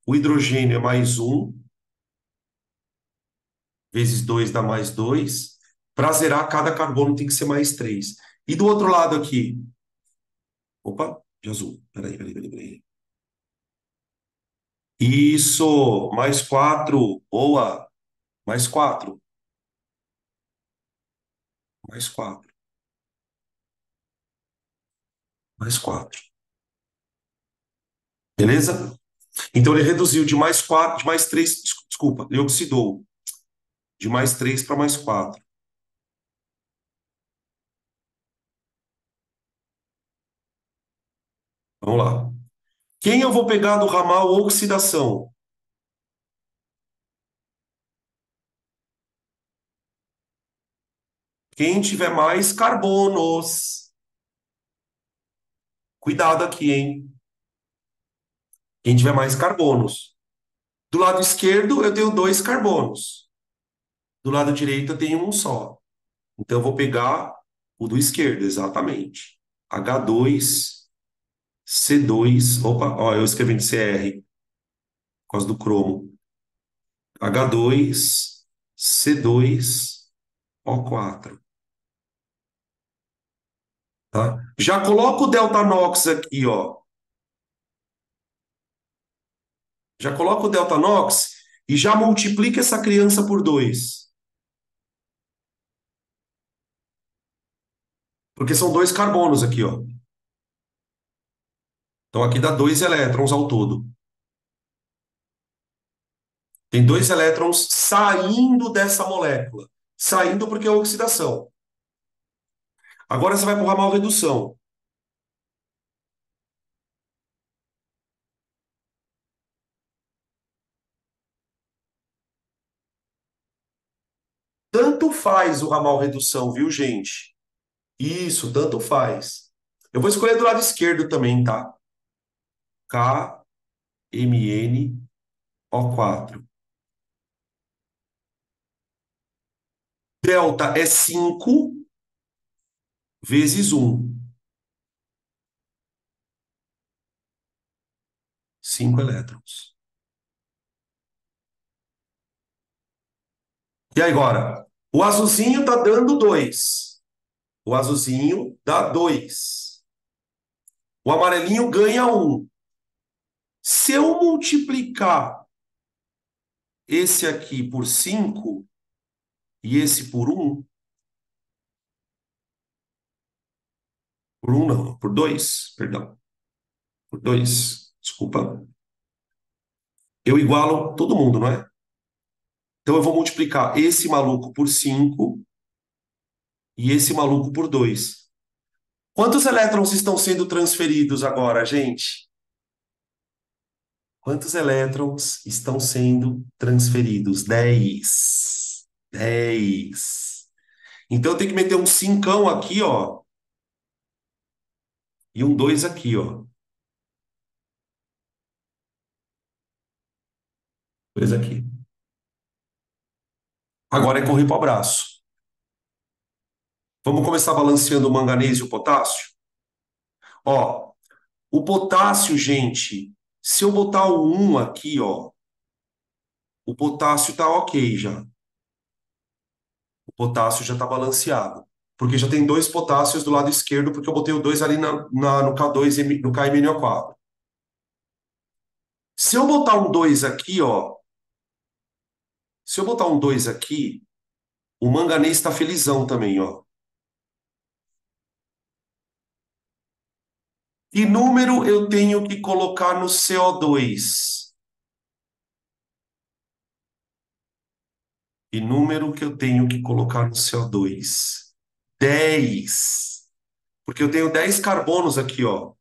O hidrogênio é mais 1 vezes 2 dá mais 2. Para zerar, cada carbono tem que ser mais 3. E do outro lado aqui? Opa, de azul. Peraí. Isso, mais 4. Boa. Mais 4. Mais 4. Mais 4. Beleza? Então ele reduziu de mais 4, de mais 3, desculpa, ele oxidou de mais 3 para mais 4. Vamos lá. Quem eu vou pegar do ramal oxidação? Quem tiver mais carbonos. Cuidado aqui, hein? Quem tiver mais carbonos. Do lado esquerdo, eu tenho 2 carbonos. Do lado direito, eu tenho um só. Então, eu vou pegar o do esquerdo, exatamente. H2C2. Opa, ó, eu escrevi de CR, por causa do cromo. H2C2O4. Tá? Já coloca o delta NOx aqui, ó. Já coloca o delta NOx e já multiplica essa criança por 2. Porque são 2 carbonos aqui, ó. Então aqui dá 2 elétrons ao todo. Tem 2 elétrons saindo dessa molécula. Saindo porque é oxidação. Agora você vai para o ramal redução. Tanto faz o ramal redução, viu, gente? Isso, tanto faz. Eu vou escolher do lado esquerdo também, tá? KMnO4. Delta é 5 vezes 1. 5 elétrons. E agora? O azulzinho está dando 2. O azulzinho dá 2. O amarelinho ganha 1. Se eu multiplicar esse aqui por 5 e esse por 1 não, por 2, perdão, por 2, desculpa, eu igualo todo mundo, não é? Então eu vou multiplicar esse maluco por 5 e esse maluco por 2. Quantos elétrons estão sendo transferidos agora, gente? Quantos elétrons estão sendo transferidos? 10. 10. Então eu tenho que meter um 5 aqui, ó, e um 2 aqui, ó. 2 aqui. Agora é correr para o abraço. Vamos começar balanceando o manganês e o potássio? Ó, o potássio, gente, se eu botar o 1 aqui, ó, o potássio tá ok já. O potássio já tá balanceado. Porque já tem 2 potássios do lado esquerdo, porque eu botei o 2 ali no K2, no KMnO4. Se eu botar um 2 aqui, ó, se eu botar um 2 aqui, o manganês está felizão também, ó. Que número eu tenho que colocar no CO2? Que número que eu tenho que colocar no CO2? 10. Porque eu tenho 10 carbonos aqui, ó.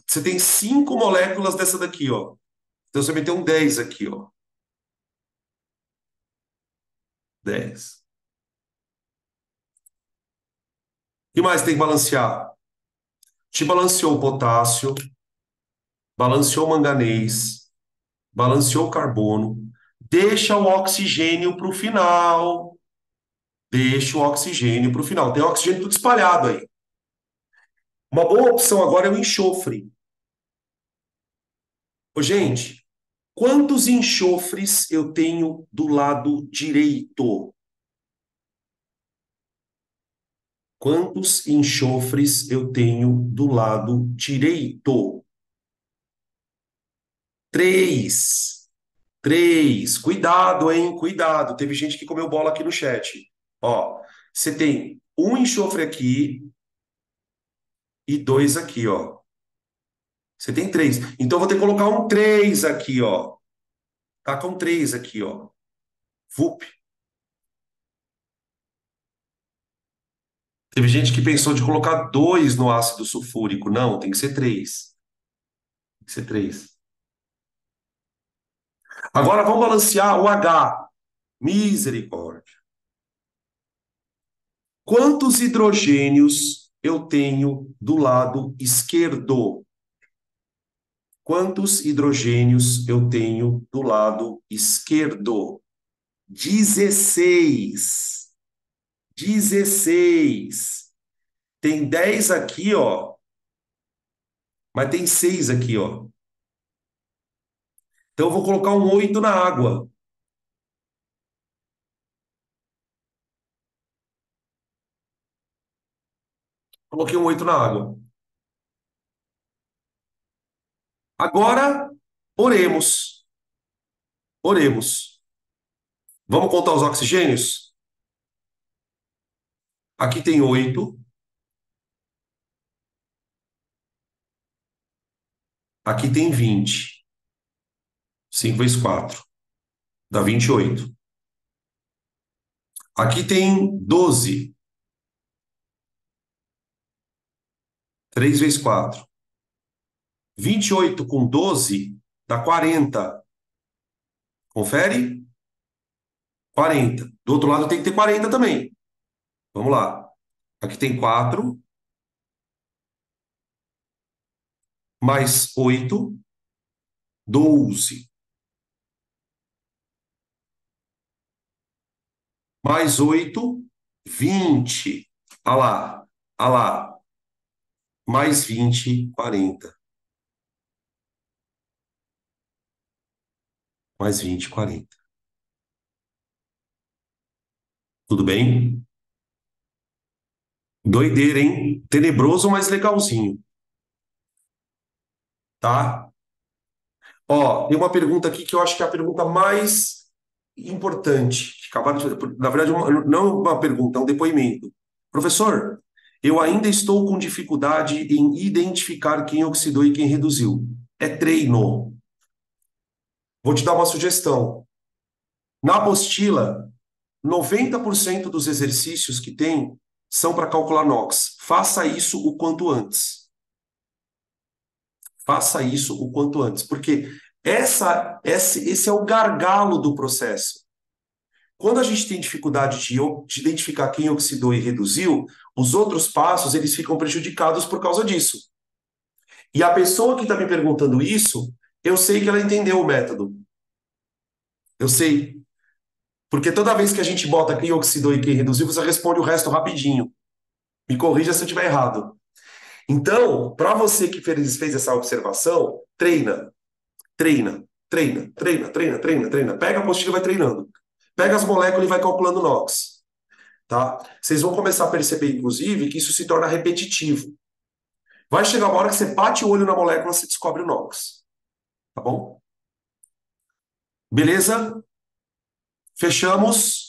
Você tem 5 moléculas dessa daqui, ó. Então você vai ter um 10 aqui, ó. 10. O que mais tem que balancear? Te balanceou o potássio, balanceou o manganês, balanceou o carbono, deixa o oxigênio para o final. Deixa o oxigênio para o final. Tem oxigênio tudo espalhado aí. Uma boa opção agora é o enxofre. Ô, gente, quantos enxofres eu tenho do lado direito? Quantos enxofres eu tenho do lado direito? 3. 3. Cuidado, hein? Cuidado. Teve gente que comeu bola aqui no chat. Ó, você tem um enxofre aqui e dois aqui, ó. Você tem 3. Então, eu vou ter que colocar um 3 aqui, ó. Tá com 3 aqui, ó. Vup. Teve gente que pensou de colocar 2 no ácido sulfúrico. Não, tem que ser 3. Tem que ser 3. Agora vamos balancear o H. Misericórdia. Quantos hidrogênios eu tenho do lado esquerdo? Quantos hidrogênios eu tenho do lado esquerdo? 16. 16. Tem 10 aqui, ó. Mas tem 6 aqui, ó. Então eu vou colocar um 8 na água. Coloquei um 8 na água. Agora, oremos. Oremos. Vamos contar os oxigênios? Aqui tem 8. Aqui tem 20. 5 vezes 4 dá 28. Aqui tem 12. 3 vezes 4. 28 com 12 dá 40. Confere? 40. Do outro lado tem que ter 40 também. Vamos lá. Aqui tem 4 mais 8, 12. Mais 8, 20. Olha lá. Olha lá. Mais 20, 40. Mais 20, 40. Tudo bem? Doideira, hein? Tenebroso, mas legalzinho. Tá? Ó, tem uma pergunta aqui que eu acho que é a pergunta mais importante. Que acabaram na verdade, não é uma pergunta, é um depoimento. Professor, eu ainda estou com dificuldade em identificar quem oxidou e quem reduziu. É treino. Vou te dar uma sugestão. Na apostila, 90% dos exercícios que tem são para calcular NOx. Faça isso o quanto antes. Faça isso o quanto antes, porque esse é o gargalo do processo. Quando a gente tem dificuldade de identificar quem oxidou e reduziu, os outros passos eles ficam prejudicados por causa disso. E a pessoa que está me perguntando isso, eu sei que ela entendeu o método. Eu sei. Porque toda vez que a gente bota quem oxidou e quem reduziu, você responde o resto rapidinho. Me corrija se eu estiver errado. Então, para você que fez essa observação, treina, treina, treina, treina, treina, treina, treina. Pega a apostila e vai treinando. Pega as moléculas e vai calculando NOx. Tá? Vocês vão começar a perceber, inclusive, que isso se torna repetitivo. Vai chegar uma hora que você bate o olho na molécula e você descobre o NOx. Tá bom? Beleza? Fechamos?